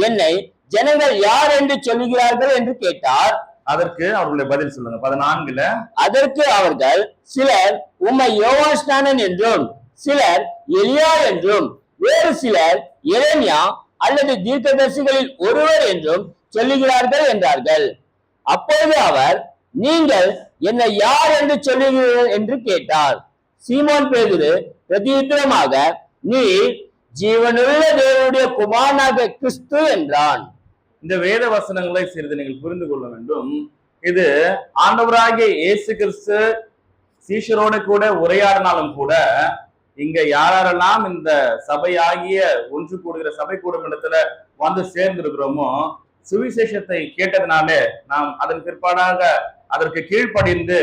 என்னை ஜனங்கள் யார் என்று சொல்லுகிறார்கள் என்று கேட்டார். அதற்கு அவர்களுடைய பதில் சொல்லுங்க. 14ல அதற்கு அவர்கள், சிலர் உம்மை யோவான் ஸ்நானன் என்றும், சிலர் எலியா என்றும், வேறு சிலர் எரேமியா அல்லது தீர்க்கதரிசிகளில் ஒருவர் என்றும் சொல்லுகிறார்கள் என்றார்கள். அப்பொழுது அவர், நீங்கள் என்னை யார் என்று சொல்லுகிறீர்கள் என்று கேட்டார். சீமோன் பேதுரு பிரதியுத்தரமாக, நீ ஜீவனுள்ள தேவனுடைய குமாரனாகிய கிறிஸ்து என்றான். இந்த வேத வசனங்களை சிறிது நீங்கள் புரிந்து கொள்ள வேண்டும். இது ஆண்டவராகிய இயேசு கிறிஸ்து சீஷரோடு கூட உரையாடினாலும் கூட, இங்க யாரெல்லாம் இந்த சபையாகிய ஒன்று கூடுகிற சபை கூடும் இடத்துல வந்து சேர்ந்திருக்கிறோமோ, சுவிசேஷத்தை கேட்டதுனாலே நாம் அதன் பிற்பாடாக அதற்கு கீழ்ப்படிந்து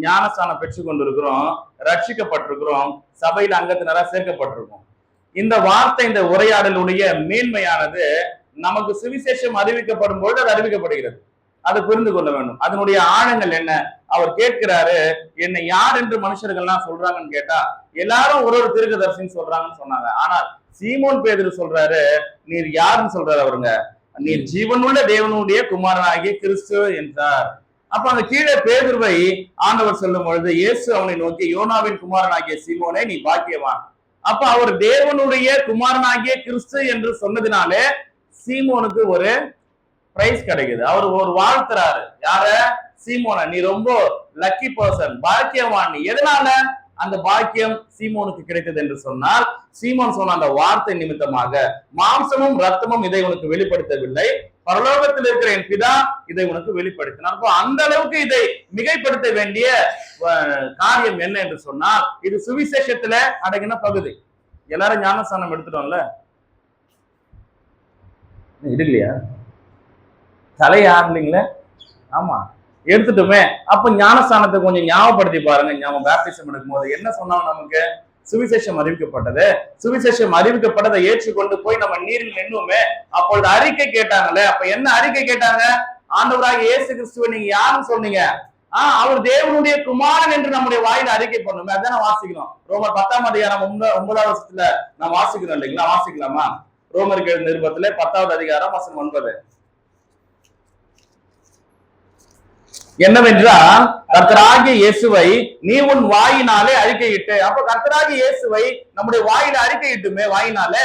ஞானஸ்தானம் பெற்றுக் கொண்டிருக்கிறோம், ரட்சிக்கப்பட்டிருக்கிறோம், சபையில அங்கத்தினரா சேர்க்கப்பட்டிருக்கோம். இந்த வார்த்தை, இந்த உரையாடலுடைய மேன்மையானது நமக்கு சுவிசேஷம் அறிவிக்கப்படும் பொழுது அது அறிவிக்கப்படுகிறது. அதை புரிந்து கொள்ள வேண்டும். அதனுடைய ஆழங்கள் என்ன? அவர் கேட்கிறாரு, என்னை யார் என்று மனுஷர்கள்லாம் சொல்றாங்கன்னு கேட்டா, எல்லாரும் ஒரு ஒரு தீர்க்கதரிசின்னு சொல்றாங்கன்னு சொன்னாங்க. ஆனால் சீமோன் பேதுரு சொல்றாரு, நீர் யாருன்னு சொல்றாரு அவருங்க, நீர் ஜீவனுள்ள தேவனுடைய குமாரனாகிய கிறிஸ்து என்றார். அப்ப அந்த கீழே பேதுருவை ஆண்டவர் சொல்லும் பொழுது இயேசு அவனை நோக்கி, யோனாவின் குமாரனாகிய சீமோனே, நீ பாக்கியவான். அப்ப அவர் தேவனுடைய குமாரனாகிய கிறிஸ்து என்று சொன்னதினாலே சீமோனுக்கு ஒரு பிரைஸ் கிடைக்குது. அவர் ஒரு வாழ்த்துறாரு. யார? சீமோனை, நீ ரொம்ப லக்கி பர்சன், பாக்கியவான். நீ எதனால அந்த பாக்கியம் சீமோனுக்கு கிடைத்தது என்று சொன்னால், சீமோன் சொன்ன அந்த வார்த்தை நிமித்தமாக, மாம்சமும் ரத்தமும் இதை உனக்கு வெளிப்படுத்தவில்லை, பரலோகத்தில் இருக்கிற என் பிதா இதை உனக்கு வெளிப்படுத்தினார். அப்போ அந்த அளவுக்கு இதை மிகைப்படுத்த வேண்டிய காரியம் என்ன என்று சொன்னால், இது சுவிசேஷத்துல அடங்கின பகுதி. எல்லாரும் ஞானஸ்தானம் எடுத்துட்டோம்ல, இல்லையா? தலையா இல்லைங்களே? ஆமா, எடுத்துட்டோமே. அப்ப ஞானஸ்தானத்தை கொஞ்சம் ஞாபகப்படுத்தி பாருங்க. ஞாபகம் பேப்டிசம் எடுக்கும் போது என்ன சொன்னாங்க? நமக்கு சுவிசேஷம் அறிவிக்கப்பட்டது. சுவிசேஷம் அறிவிக்கப்பட்டதை ஏற்றுக்கொண்டு போய் நம்ம நீரில் நின்னுமே. அப்பொழுது அறிக்கை கேட்டாங்களே. அப்ப என்ன அறிக்கை கேட்டாங்க? ஆண்டவராகிய இயேசு கிறிஸ்துவை நீங்க யாருன்னு சொன்னீங்க? அவர் தேவனுடைய குமாரன் என்று நம்முடைய வாயில அறிக்கை பண்ணுமே. அதான் வாசிக்கணும். ரோமர் 10ஆம் அதிகாரம் 9வது வசனத்துல நான் வாசிக்கணும் இல்லைங்களா? வாசிக்கலாமா? ரோமருக்கு எழுதின நிருபத்திலே 10வது அதிகாரம் வசனம் 9. என்னவென்றால், கர்த்தராகிய இயேசுவை நீ உன் வாயினாலே அறிக்கையிட்டு. அப்ப கர்த்தராகிய இயேசுவை நம்முடைய வாயில அறிக்கையிட்டுமே. வாயினால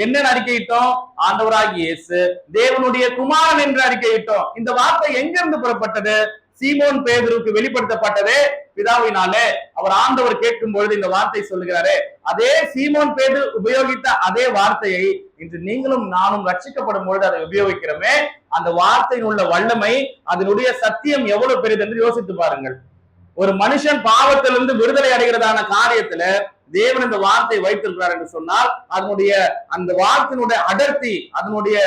என்னன்னு அறிக்கையிட்டோம்? ஆண்டவராகிய இயேசு தேவனுடைய குமாரன் என்று அறிக்கையிட்டோம். இந்த வார்த்தை எங்கிருந்து புறப்பட்டது? சீமோன் பேதுருக்கு வெளிப்படுத்தப்பட்டதே பிதாவினாலே. அவர் ஆண்டவர் கேட்கும் பொழுது இந்த வார்த்தை சொல்லுகிறாரே, அதே சீமோன் பேதுரு உபயோகித்த அதே வார்த்தையை இன்று நீங்களும் நானும் ரட்சிக்கப்படும் பொழுது அதை உபயோகிக்கிறோமே. அந்த வார்த்தையின் உள்ள வல்லமை, அதனுடைய சத்தியம் எவ்வளவு பெரியது என்று யோசித்து பாருங்கள். ஒரு மனுஷன் பாவத்திலிருந்து விடுதலை அடைகிறதான காரியத்துல தேவன் இந்த வார்த்தை வைத்திருக்கிறார் என்று சொன்னால், அதனுடைய அந்த வார்த்தையினுடைய அடர்த்தி, அதனுடைய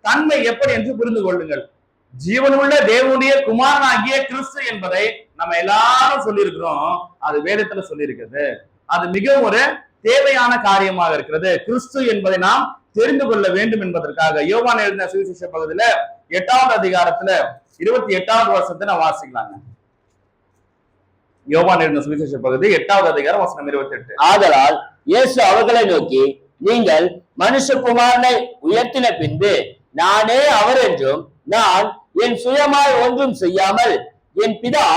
தன்மை எப்படி என்று புரிந்து கொள்ளுங்கள். ஜீவனுள்ள தேவனுடைய குமாரனாகிய கிறிஸ்து என்பதை நம்ம எல்லாரும் சொல்லியிருக்கிறோம். அது வேதத்துல சொல்லியிருக்கிறது. அது மிகவும் ஒரு தேவையான காரியமாக இருக்கிறது. கிறிஸ்து என்பதை நாம் தெரிந்து கொள்ள வேண்டும் என்பதற்காக யோவான் எழுதின சுவிசேஷ பகுதியில 8வது அதிகாரத்துல 28வது வருஷத்தை நான் வாசிக்கலாங்க. யோவான் எழுதின சுவிசேஷ பகுதி 8வது அதிகாரம் வசனம் 28. ஆதலால் இயேசு அவர்களை நோக்கி, நீங்கள் மனுஷகுமாரனை உயர்த்தின பின்பு நானே அவர் என்றும், நான் என் சுயமாய் ஒன்றும் செய்யாமல் என் பிதா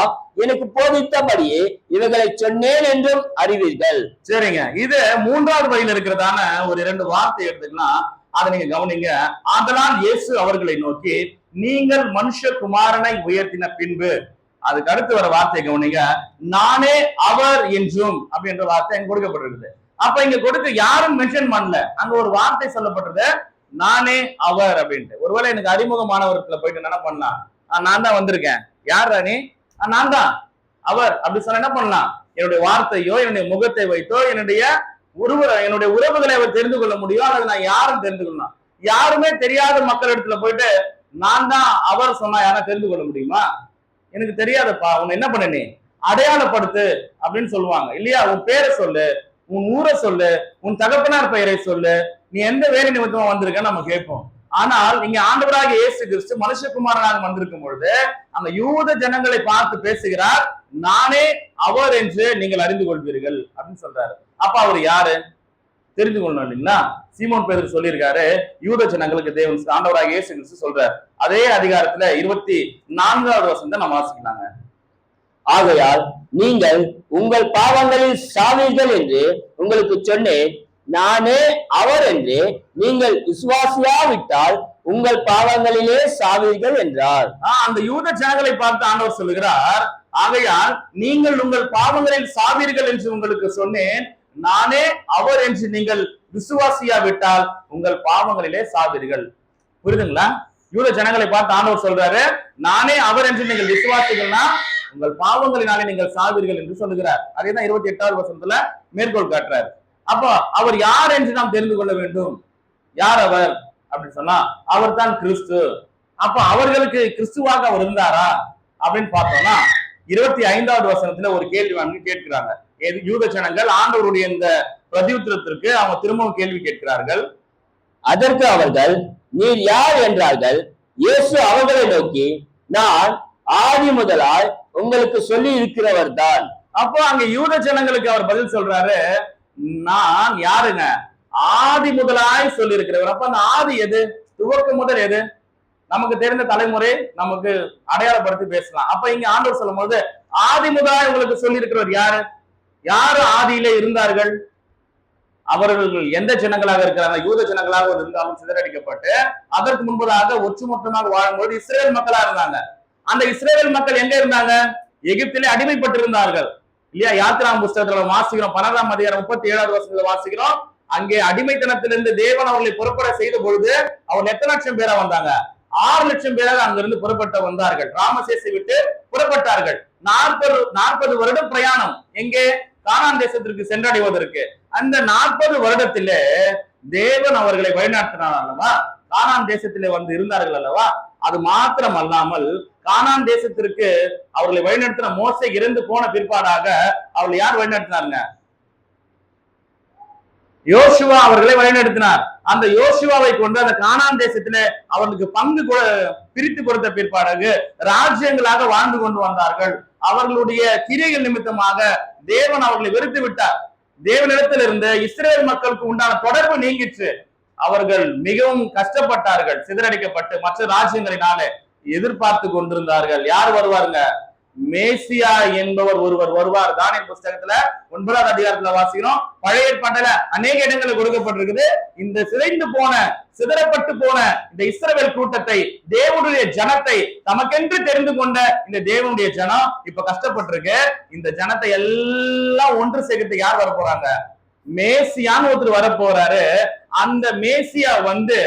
எனக்கு போதித்தபடியே இவர்களை சொன்னேன் என்றும் அறிவீர்கள். சரிங்க, இது 3வது வரியில இருக்கிறதான ஒரு 2 வார்த்தை எடுத்துக்கலாம். அதை நீங்க கவனிங்க. ஆதலால் இயேசு அவர்களை நோக்கி, நீங்கள் மனுஷகுமாரனை உயர்த்தின பின்பு. அதுக்கு அடுத்து வர வார்த்தை கவனிங்க. நானே அவர் என்றும் அப்படின்ற வார்த்தை அங்க கொடுக்கப்பட்டிருக்குது. அப்ப இங்க கொடுக்க யாரும் மென்ஷன் பண்ணல. அங்க ஒரு வார்த்தை சொல்லப்பட்டது, நானே அவர் அப்படின்ட்டு. ஒருவேளை எனக்கு அறிமுகமானவர்களை போயிட்டு என்ன பண்ணலாம்? நான் தான் வந்திருக்கேன். யார் ராணி? நான் தான் அவர் அப்படி சொன்ன என்ன பண்ணலாம்? என்னுடைய வார்த்தையோ என்னுடைய முகத்தை வைத்தோ என்னுடைய உறவுகளை அவர் தெரிந்து கொள்ள முடியும். அல்லது நான் யாரும் தெரிந்து கொள்ளலாம். யாருமே தெரியாத மக்கள் இடத்துல போயிட்டு நான் தான் அவர் சொன்னா யாரும் தெரிந்து கொள்ள முடியுமா? எனக்கு தெரியாதப்பா, உன்னை என்ன பண்ண, நீ அடையாளப்படுத்து அப்படின்னு சொல்லுவாங்க இல்லையா? உன் பேரை சொல்லு, உன் ஊரை சொல்லு, உன் தகப்பனார் பெயரை சொல்லு, நீ எந்த வேலை நிமித்தமா வந்திருக்க நம்ம கேட்போம். ஆனால் இங்க ஆண்டவராக இயேசு கிறிஸ்து மனுஷகுமாரனாக வந்திருக்கும் பொழுது அந்த யூத ஜனங்களை பார்த்து பேசுகிறார், நானே அவர் என்று நீங்கள் அறிந்து கொள்வீர்கள் அப்படின்னு சொல்றாரு. அப்ப அவர் யாரு தெரிந்து கொள்ளணும் இல்லைங்களா? சீமோன் பேதுரு சொல்லியிருக்காரு, யூத ஜனங்களுக்கு தேவன் ஆண்டவராக இயேசு கிறிஸ்து சொல்றாரு. அதே அதிகாரத்துல 24வது வசனத்தை நம்ம வாசிக்கலாங்க. ஆகையால் நீங்கள் உங்கள் பாவங்களில் சாவீர்கள் என்று உங்களுக்கு சொன்னேன். நானே அவர் என்று நீங்கள் விசுவாசியாவிட்டால் உங்கள் பாவங்களிலே சாவீர்கள் என்றார். அந்த யூத ஜனங்களை பார்த்து ஆண்டவர் சொல்லுகிறார், ஆகையால் நீங்கள் உங்கள் பாவங்களில் சாவீர்கள் என்று உங்களுக்கு சொன்னேன், நானே அவர் என்று நீங்கள் விசுவாசியாவிட்டால் உங்கள் பாவங்களிலே சாவீர்கள். புரியுதுங்களா? யூத ஜனங்களை பார்த்து ஆண்டவர் சொல்றாரு, நானே அவர் என்று நீங்கள் விசுவாசிகள்னா உங்கள் பாவங்களினாலே நீங்கள் சாவீர்கள் என்று சொல்லுகிறார். அதேதான் 28வது வசனத்துல மேற்கோள் காட்டுறாரு. அப்போ அவர் யார் என்று நாம் தெரிந்து கொள்ள வேண்டும். யார் அவர் அப்படின்னு சொன்னா அவர் தான் கிறிஸ்து. அப்ப அவர்களுக்கு கிறிஸ்துவாக அவர் இருந்தாரா அப்படின்னு பார்த்தோம்னா 25வது வசனத்துல ஒரு கேள்வி வாங்கி கேட்கிறாங்க. யூத ஜனங்கள் ஆண்டவருடைய இந்த பிரதியுத்தரத்திற்கு அவங்க திரும்பவும் கேள்வி கேட்கிறார்கள். அதற்கு அவர்கள் நீர் யார் என்றார்கள். இயேசு அவர்களை நோக்கி, நான் ஆதி முதலாய் உங்களுக்கு சொல்லி இருக்கிறவர் தான். அப்போ அங்க யூத ஜனங்களுக்கு அவர் பதில் சொல்றாரு, நான் யாருங்க? ஆதி முதலாய் சொல்லி இருக்கிறவர். அப்ப அந்த ஆதி எது? துவக்க முதல் எது? நமக்கு தெரிந்த தலைமுறை நமக்கு அடையாளப்படுத்தி பேசலாம். அப்ப இங்க ஆண்டவர் சொல்லும் போது ஆதி முதலாய் உங்களுக்கு சொல்லி இருக்கிறவர் யாரு? யாரு ஆதியிலே இருந்தார்கள்? அவர்கள் எந்த ஜனங்களாக இருக்கிறாங்க? யூத ஜனங்களாக இருந்தாலும் சிதறடிக்கப்பட்டு அதற்கு முன்பதாக ஒற்றுமொத்தமாக வாழும்போது இஸ்ரேல் மக்களா இருந்தாங்க. அந்த இஸ்ரேல் மக்கள் எங்க இருந்தாங்க? எகிப்திலே அடிமைப்பட்டு இருந்தார்கள் இல்லையா? யாத்திராம் புஸ்தகத்துல வாசிக்கிறோம், 12ஆம் அதிகாரம் 37வது வசனத்துல வாசிக்கிறோம். அங்கே அடிமைத்தனத்திலிருந்து தேவன் அவர்களை புறப்பட செய்த பொழுது அவர் எத்தனை லட்சம் பேரா வந்தாங்க? 6 லட்சம் பேராக அங்கிருந்து புறப்பட்டு வந்தார்கள். ராமசேசை விட்டு புறப்பட்டார்கள். 40 வருடம் பிரயாணம் எங்கே? கானான் தேசத்திற்கு சென்றடைவதற்கு. அந்த 40 வருடத்திலே தேவன் அவர்களை வழிநடத்தினார் அல்லவா? கானான் தேசத்திலே வந்து இருந்தார்கள் அல்லவா? அது மாத்திரம் அல்லாமல் கானான் தேசத்திற்கு அவர்களை வழிநடத்தின மோசே இறந்து போன பிற்பாடாக அவர்களை யார் வழிநடத்தினாருங்க? யோசுவா அவர்களை வழிநடத்தினார். அந்த யோசுவாவை கொண்டு அந்த கானான் தேசத்திலே அவர்களுக்கு பங்கு பிரித்து கொடுத்த பிற்பாடாக ராஜ்யங்களாக வாழ்ந்து கொண்டு வந்தார்கள். அவர்களுடைய கிரியைகள் நிமித்தமாக தேவன் அவர்களை வெறுத்து விட்டார். தேவனிடத்தில் இருந்து இஸ்ரேல் மக்களுக்கு உண்டான தொடர்பு நீங்கிற்று. அவர்கள் மிகவும் கஷ்டப்பட்டார்கள், சிதறடிக்கப்பட்டு மற்ற ராஜ்யங்களினாலே எதிர்பார்த்து கொண்டிருந்தார்கள். யார் வருவாருங்க? மேசியா என்பவர் ஒருவர் வருவார். தானியேல் புஸ்தகத்துல 9வது அதிகாரத்துல வாசிக்கிறோம். பழைய ஏற்பாட்டுல அநேக இடங்களில் கொடுக்கப்பட்டிருக்குது. இந்த சிதைந்து போன சிதறப்பட்டு போன இந்த இஸ்ரவேல் கூட்டத்தை, தேவனுடைய ஜனத்தை, தமக்கென்று தெரிந்து கொண்ட இந்த தேவனுடைய ஜனம் இப்ப கஷ்டப்பட்டிருக்கு. இந்த ஜனத்தை எல்லாம் ஒன்று சேர்த்து யார் வர போறாங்க? மேசியான்னு ஒருத்தர் வர போறாரு. அந்த மேசியா வந்து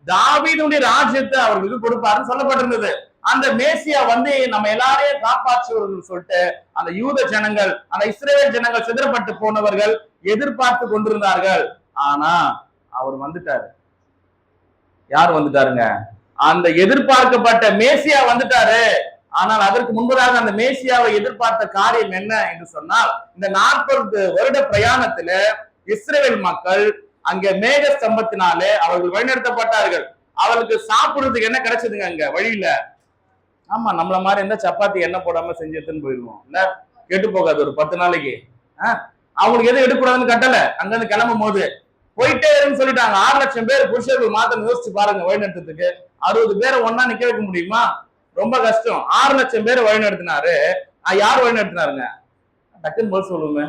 தாவீதுடைய ராஜ்யத்தை அவர்களுக்கு கொடுப்பாருன்னு சொல்லப்பட்டிருந்தது. அந்த மேசியா வந்து நம்ம எல்லாரையும் காப்பாற்றுவர்கள் சொல்லிட்டு அந்த யூத ஜனங்கள், அந்த இஸ்ரேல் ஜனங்கள், சிதறப்பட்டு போனவர்கள் எதிர்பார்த்து கொண்டிருந்தார்கள். ஆனா அவர் வந்துட்டாரு. யார் வந்துட்டாருங்க? அந்த எதிர்பார்க்கப்பட்ட மேசியா வந்துட்டாரு. ஆனால் அதற்கு முன்பதாக அந்த மேசியாவை எதிர்பார்த்த காரியம் என்ன என்று சொன்னால், இந்த 40 வருட பிரயாணத்துல இஸ்ரேல் மக்கள் அங்க மேக ஸ்தம்பத்தினாலே அவர்கள் வழிநடத்தப்பட்டார்கள். அவர்களுக்கு சாப்பிடுறதுக்கு என்ன கிடைச்சதுங்க அங்க வழியில? ஆமா, நம்மள மாதிரி இருந்தா சப்பாத்தி எண்ணெய் போடாம செஞ்சு எடுத்துன்னு போயிடுவோம் இல்ல, கெட்டு போகாது ஒரு 10 நாளைக்கு. அவங்களுக்கு எதுவும் எடுக்கக்கூடாதுன்னு கட்டல. அங்க இருந்து கிளம்பும் போது போயிட்டே இருன்னு சொல்லிட்டாங்க. 6 லட்சம் பேர் புருஷர்கள் மாத்திரம் யோசிச்சு பாருங்க. வழிநடத்துறதுக்கு 60 பேரை ஒன்னா நிக்க வைக்க முடியுமா? ரொம்ப கஷ்டம். 6 லட்சம் பேர் வழிநடத்தினாரு. யார் வழிநடத்தினாருங்க? டக்குன்னு போல் சொல்லுங்க.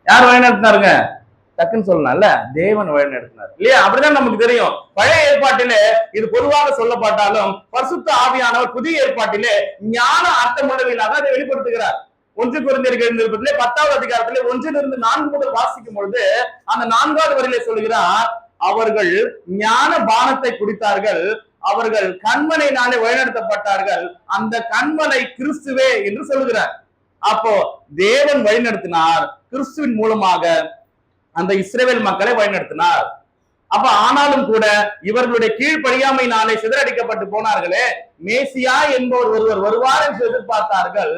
யார் வழிநடத்தினாருங்க? டக்குன்னு சொல்லலாம்ல, தேவன் வழிநடத்தினார் இல்லையா? அப்படிதான் நமக்கு தெரியும். பழைய ஏற்பாட்டிலே இது பொதுவாக சொல்லப்பட்டாலும் பரிசுத்த ஆவியானவர் புதிய ஏற்பாட்டிலே ஞான அர்த்தமுள்ளவைகளாக அதை வெளிப்படுத்துகிறார். 1 கொரிந்தியர் நிருபத்திலே 10வது அதிகாரத்திலே 1 4 முதல் வாசிக்கும் பொழுது அந்த 4வது வரியிலே சொல்கிறார், அவர்கள் ஞான பானத்தை குடித்தார்கள், அவர்கள் கண்மனையினாலே வழிநடத்தப்பட்டார்கள், அந்த கண்மனை கிறிஸ்துவே என்று சொல்லுகிறார். அப்போ தேவன் வழிநடத்தினார், கிறிஸ்துவின் மூலமாக அந்த இஸ்ரவேல் மக்களை வழிநடத்தினார். அப்ப ஆனாலும் கூட இவர்களுடைய கீழ்ப்படியாமையினாலே சிதறடிக்கப்பட்டு போனார்களே, மேசியா என்பவர் ஒருவர் வருவார் என்று எதிர்பார்த்தார்கள்.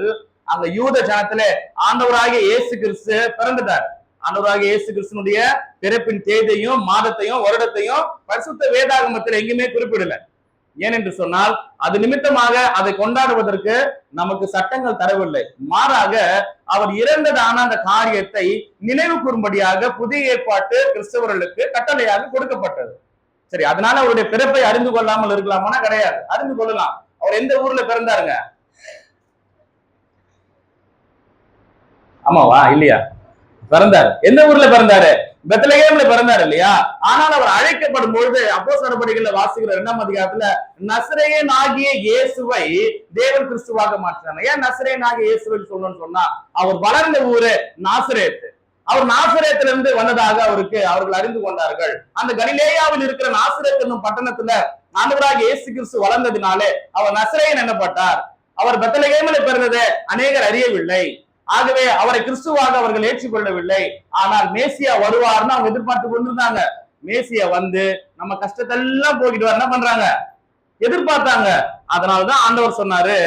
அந்த யூத ஜனத்திலே ஆண்டவராகிய இயேசு கிறிஸ்து பிறந்துட்டார். ஆண்டவராகிய இயேசு கிறிஸ்துனுடைய பிறப்பின் தேதியையும் மாதத்தையும் வருடத்தையும் பரிசுத்த வேதாகமத்தில் எங்குமே குறிப்பிடல. ஏனென்று சொன்னால் அது நிமித்தமாக அதை கொண்டாடுவதற்கு நமக்கு சட்டங்கள் தரவில்லை. மாறாக அவர் இறந்ததான அந்த காரியத்தை நினைவு கூறும்படியாக புதிய ஏற்பாட்டு கிறிஸ்தவர்களுக்கு கட்டளையாக கொடுக்கப்பட்டது. சரி, அதனால அவருடைய பிறப்பை அறிந்து கொள்ளாமல் இருக்கலாமா? கிடையாது, அறிந்து கொள்ளலாம். அவர் எந்த ஊர்ல பிறந்தாருங்க? ஆமாவா இல்லையா? பிறந்தாரு. எந்த ஊர்ல பிறந்தாரு? பெத்லகேம்ல பிறந்தார் இல்லையா? ஆனால் அவர் அழைக்கப்படும் பொழுது அப்போஸ்தலர் நடபடிகள்ல வாசிக்கிற 2ஆம் அதிகாரத்துல நசரேயன் ஆகிய இயேசுவை தேவன் கிறிஸ்துவாக மாற்றினார். ஏன் நசரேயன் ஆகிய இயேசுவை சொல்லணும்னு சொன்னா, அவர் வளர்ந்த ஊரு நாசரேத்து. அவர் நாசரேத்துல இருந்து வந்ததாக அவர்கள் அறிந்து கொண்டார்கள். அந்த கலிலேயாவில் இருக்கிற நாசரேத் என்னும் பட்டணத்துல ஆண்டவராகிய இயேசு கிறிஸ்து வளர்ந்ததினாலே அவர் நசரேயன் என்னப்பட்டார். அவர் பெத்லகேமிலே பிறந்ததை அநேகர் அறியவில்லை. ஆகவே அவரை கிறிஸ்துவாக அவர்கள் ஏற்றுக்கொள்ளவில்லை. ஆனால் மேசியா வருவார்னு அவங்க எதிர்பார்த்து கொண்டிருந்தாங்க. மேசியா வந்து நம்ம கஷ்டத்தெல்லாம் போக்கிட்டு வர என்ன பண்றாங்க, எதிர்பார்த்தாங்க. அதனாலதான் ஆண்டவர் சொன்னாரு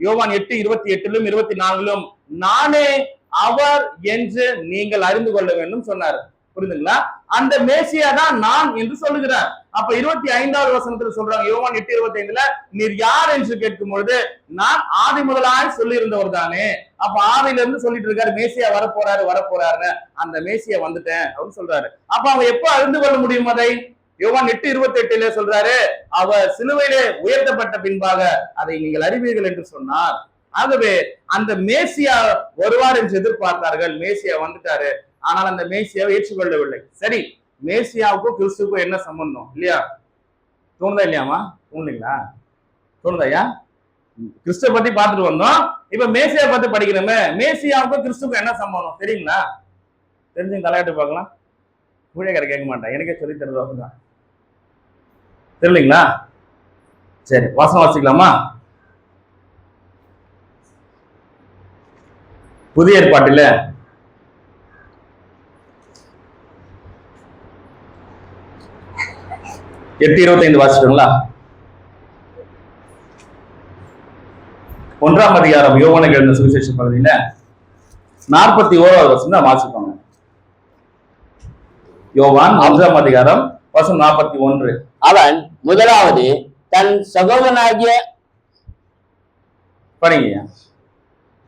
யோவான் 8:28 24 நானே அவர் என்று நீங்கள் அறிந்து கொள்ள வேண்டும் சொன்னார். புரியுதுங்களா? அந்த மேசியா தான் நான் என்று சொல்லுகிறார். அப்ப 25வது வசனத்துல சொல்றாங்க யோவான் 8:25 நீர் யார் என்று கேட்கும் பொழுது நான் ஆதி முதலாய் சொல்லி இருந்தவர் தானே. அப்ப ஆதியில இருந்து சொல்லிட்டு இருக்காரு மேசியா வரப்போறாருன்னு. அந்த மேசியா வந்துட்டேன் அப்படின்னு சொல்றாரு. அப்ப அவங்க எப்ப அறிந்து கொள்ள முடியும் அதை? யோவான் 8:28 சொல்றாரு அவர் சிலுவையிலே உயர்த்தப்பட்ட பின்பாக அதை நீங்கள் அறிவீர்கள் என்று சொன்னார். ஆகவே அந்த மேசியா வருவார் என்று எதிர்பார்த்தார்கள். மேசியா வந்துட்டாரு. ஆனால் அந்த மேசியாவை ஏற்றுக்கொள்ளவில்லை. சரி, மேசியாவுக்கும் கிறிஸ்துவுக்கும் என்ன சம்பந்தம் இல்லையா? தோணுதா இல்லையாமா? தோணுங்களா? தோணுதா ஐயா? கிறிஸ்துவ பத்தி பார்த்துட்டு வந்தோம். இப்ப மேசியா பத்தி படிக்கிறோமே, மேசியாவுக்கும் கிறிஸ்துவுக்கும் என்ன சம்பந்தம் தெரியுங்களா? தெரிஞ்சு தலையாட்டு பார்க்கலாம். ஊழியக்கார கேட்க மாட்டேன், எனக்கே சொல்லி தருவாங்க தான். தெரியலீங்களா? சரி, வாசனம் வாசிக்கலாமா? புதிய ஏற்பாட்டில 8:25 வாசிக்கணுங்களா? 1ஆம் அதிகாரம் யோவானுக்கு எழுதின சுவிசேஷ பகுதியில 41வது வசனம் தான் வாசிப்பாங்க. யோவான் 1ஆம் அதிகாரம் வசனம் 41. அவன் முதலாவது தன் சகோதரனாகிய படிங்க.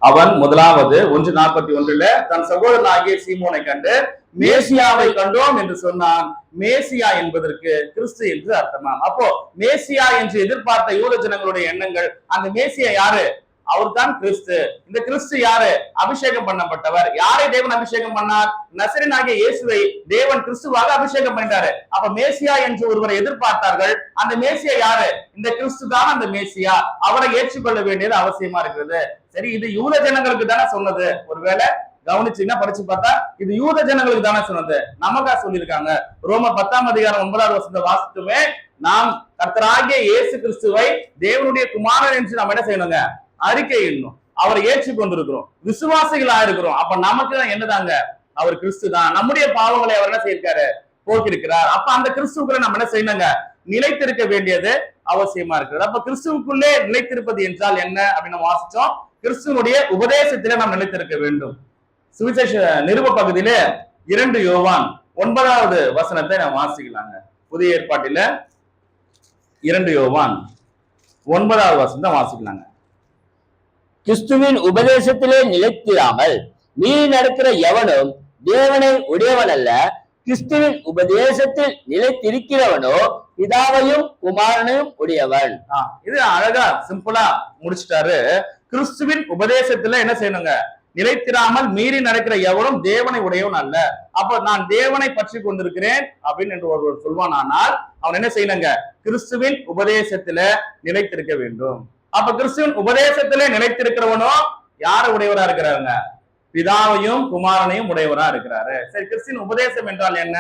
அவன் முதலாவது 1:41 தன் சகோதரனாகிய சீமோனை கண்டு மேசியாவை கண்டோம் என்று சொன்னான். மேசியா என்பதற்கு கிறிஸ்து என்று அர்த்தமாம். அப்போ மேசியா என்று எதிர்பார்த்த யூத ஜனங்களுடைய எண்ணங்கள், அந்த மேசியா யாரு? அவர் தான் கிறிஸ்து. இந்த கிறிஸ்து யாரு? அபிஷேகம் பண்ணப்பட்டவர். யாரை தேவன் அபிஷேகம் பண்ணார்? நசரேயனாகிய இயேசுவை தேவன் கிறிஸ்துவாக அபிஷேகம் பண்ணிட்டாரு. அப்ப மேசியா என்று ஒருவரை எதிர்பார்த்தார்கள். அந்த மேசியா யாரு? இந்த கிறிஸ்து தான் அந்த மேசியா. அவரை ஏற்றுக்கொள்ள வேண்டியது அவசியமா இருக்கிறது. சரி, இது யூத ஜனங்களுக்கு தானே சொன்னது. ஒருவேளை கவனிச்சீங்கன்னா படிச்சு பார்த்தா இது யூத ஜனங்களுக்கு தானே சொன்னது, நமக்கா சொல்லியிருக்காங்க. ரோமர் 10ஆம் அதிகாரம் 9வது வசனத்தை வாசித்துமே நாம் கர்த்தராகிய இயேசு கிறிஸ்துவை தேவனுடைய குமாரன் என்று நாம் என்ன செய்யணுங்க? அறிக்கை என்னும் அவரை ஏற்றுக்கொண்டிருக்கிறோம், விசுவாசிகளா இருக்கிறோம். அப்ப நமக்கு தான் என்னதாங்க? அவர் கிறிஸ்து தான். நம்முடைய பாவங்களை அவர் என்ன செய்யிருக்காரு? போக்கிருக்கிறார். அப்ப அந்த கிறிஸ்துக்குள்ள நம்ம என்ன செய்யணுங்க? நிலைத்திருக்க வேண்டியது அவசியமா இருக்கிறது. அப்ப கிறிஸ்துவுக்குள்ளே நிலைத்திருப்பது என்றால் என்ன அப்படின்னு வாசிச்சோம். கிறிஸ்துவனுடைய உபதேசத்திலே நாம் நிலைத்திருக்க வேண்டும். சுவிசேஷ நிருப பகுதியில 2 யோவான் 9வது வசனத்தை நாம் வாசிக்கலாங்க. புதிய ஏற்பாட்டில 2 யோவான் 9வது வசனத்தை வாசிக்கலாங்க. கிறிஸ்துவின் உபதேசத்திலே நிலைத்திராமல் மீறி நடக்கிற எவனும் தேவனை உடையவன் அல்ல. கிறிஸ்துவின் உபதேசத்தில் நிலைத்திருக்கிறவனோ பிதாவையும் குமாரனையும் உடையவன். இது அழகா சிம்பிளா முடிச்சிட்டாரு. கிறிஸ்துவின் உபதேசத்துல என்ன செய்யணுங்க? நிலைத்திராமல் மீறி நடக்கிற எவனும் தேவனை உடையவன் அல்ல. அப்ப நான் தேவனை பற்றி கொண்டிருக்கிறேன் அப்படின்னு என்று ஒருவர் சொல்வான், ஆனால் அவன் என்ன செய்யணுங்க? கிறிஸ்துவின் உபதேசத்துல நிலைத்திருக்க வேண்டும். அப்ப கிறிஸ்துவின் உபதேசத்திலே நிலைத்திருக்கிறவனோ யார உடையவரா இருக்கிறாருங்க? பிதாவையும் குமாரனையும் உடையவரா இருக்கிறாரு. சரி, கிறிஸ்துவின் உபதேசம் என்றால் என்ன?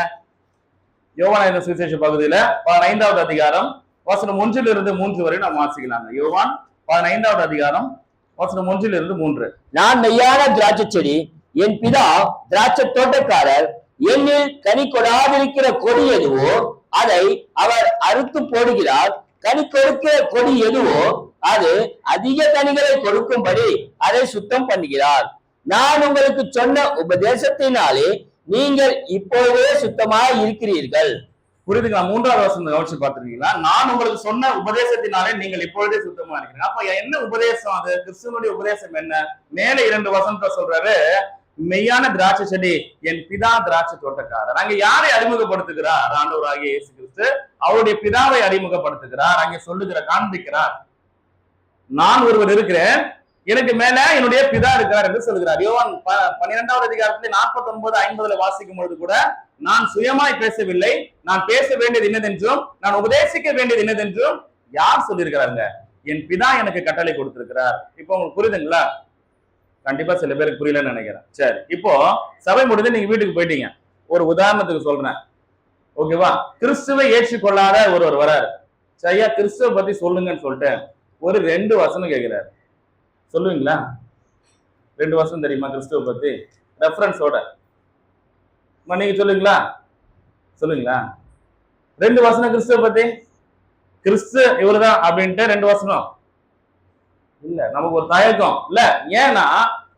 யோவான் எழுதின சுவிசேஷ பகுதியில 15வது அதிகாரம் வசனம் 1-3 வரை நாம் வாசிக்கலாங்க. யோவான் 15வது அதிகாரம் வசனம் 1-3. நான் மெய்யான திராட்சை செடி, என் பிதா திராட்சை தோட்டக்காரர். என்னில் கனி கொடாதிருக்கிற கொடி எதுவோ அதை அவர் அறுத்து போடுகிறார். கனி கொடுக்கிற கொடி எதுவோ அது அதிக கனிகளை கொடுக்கும்படி அதை சுத்தம் பண்ணுகிறார். நான் உங்களுக்கு சொன்ன உபதேசத்தினாலே நீங்கள் இப்பொழுதே சுத்தமாய் இருக்கிறீர்கள். புரியுதுங்களா? 3வது வசனம் கவனிச்சு பார்த்திருக்கீங்களா? நான் உங்களுக்கு சொன்ன உபதேசத்தினாலே நீங்கள் இப்பொழுதே சுத்தமா இருக்கிறீங்க. அப்ப என்ன உபதேசம் அது? கிறிஸ்துவனுடைய உபதேசம் என்ன? மேல 2 வசனத்தை சொல்றாரு, மெய்யான திராட்சை செடி, என் பிதா திராட்சை தோட்டக்காரர். அங்க யாரை அறிமுகப்படுத்துகிறார்? ஆண்டவராகிய இயேசு கிறிஸ்து அவருடைய பிதாவை அறிமுகப்படுத்துகிறார். அங்கே சொல்லுகிற காண்பிக்கிறார், நான் ஒருவர் இருக்கிறேன், எனக்கு மேல என்னுடைய பிதா இருக்கிறார் என்று சொல்கிறார். யோவான் 12வது அதிகாரத்துல 49-50 வாசிக்கும் பொழுது கூட, நான் சுயமாய் பேசவில்லை, நான் பேச வேண்டியது என்னதென்றும் நான் உபதேசிக்க வேண்டியது என்னதென்றும் யார் சொல்லியிருக்கிறாருங்க? என் பிதா எனக்கு கட்டளை கொடுத்திருக்கிறார். இப்போ உங்களுக்கு புரியுதுங்களா? கண்டிப்பா சில பேருக்கு புரியலன்னு நினைக்கிறேன். சரி, இப்போ சபை முடிந்து நீங்க வீட்டுக்கு போயிட்டீங்க. ஒரு உதாரணத்துக்கு சொல்றேன், ஓகேவா? கிறிஸ்துவை ஏற்றுக்கொள்ளாத ஒருவர் வராரு. சரியா, கிறிஸ்துவ பத்தி சொல்லுங்கன்னு சொல்லிட்டு ஒரு 2 வசனம் கேட்கிறாரு. சொல்லுவீங்களா? 2 வசனம் தெரியுமா கிறிஸ்துவ பத்தி ரெஃபரன்ஸோட? நீங்க சொல்லுங்களா? சொல்லுங்களா? 2 வசனம் கிறிஸ்துவ பத்தி, கிறிஸ்து இவருதான் அப்படின்ட்டு 2 வசனம் இல்ல. நமக்கு ஒரு தயக்கம் இல்ல. ஏன்னா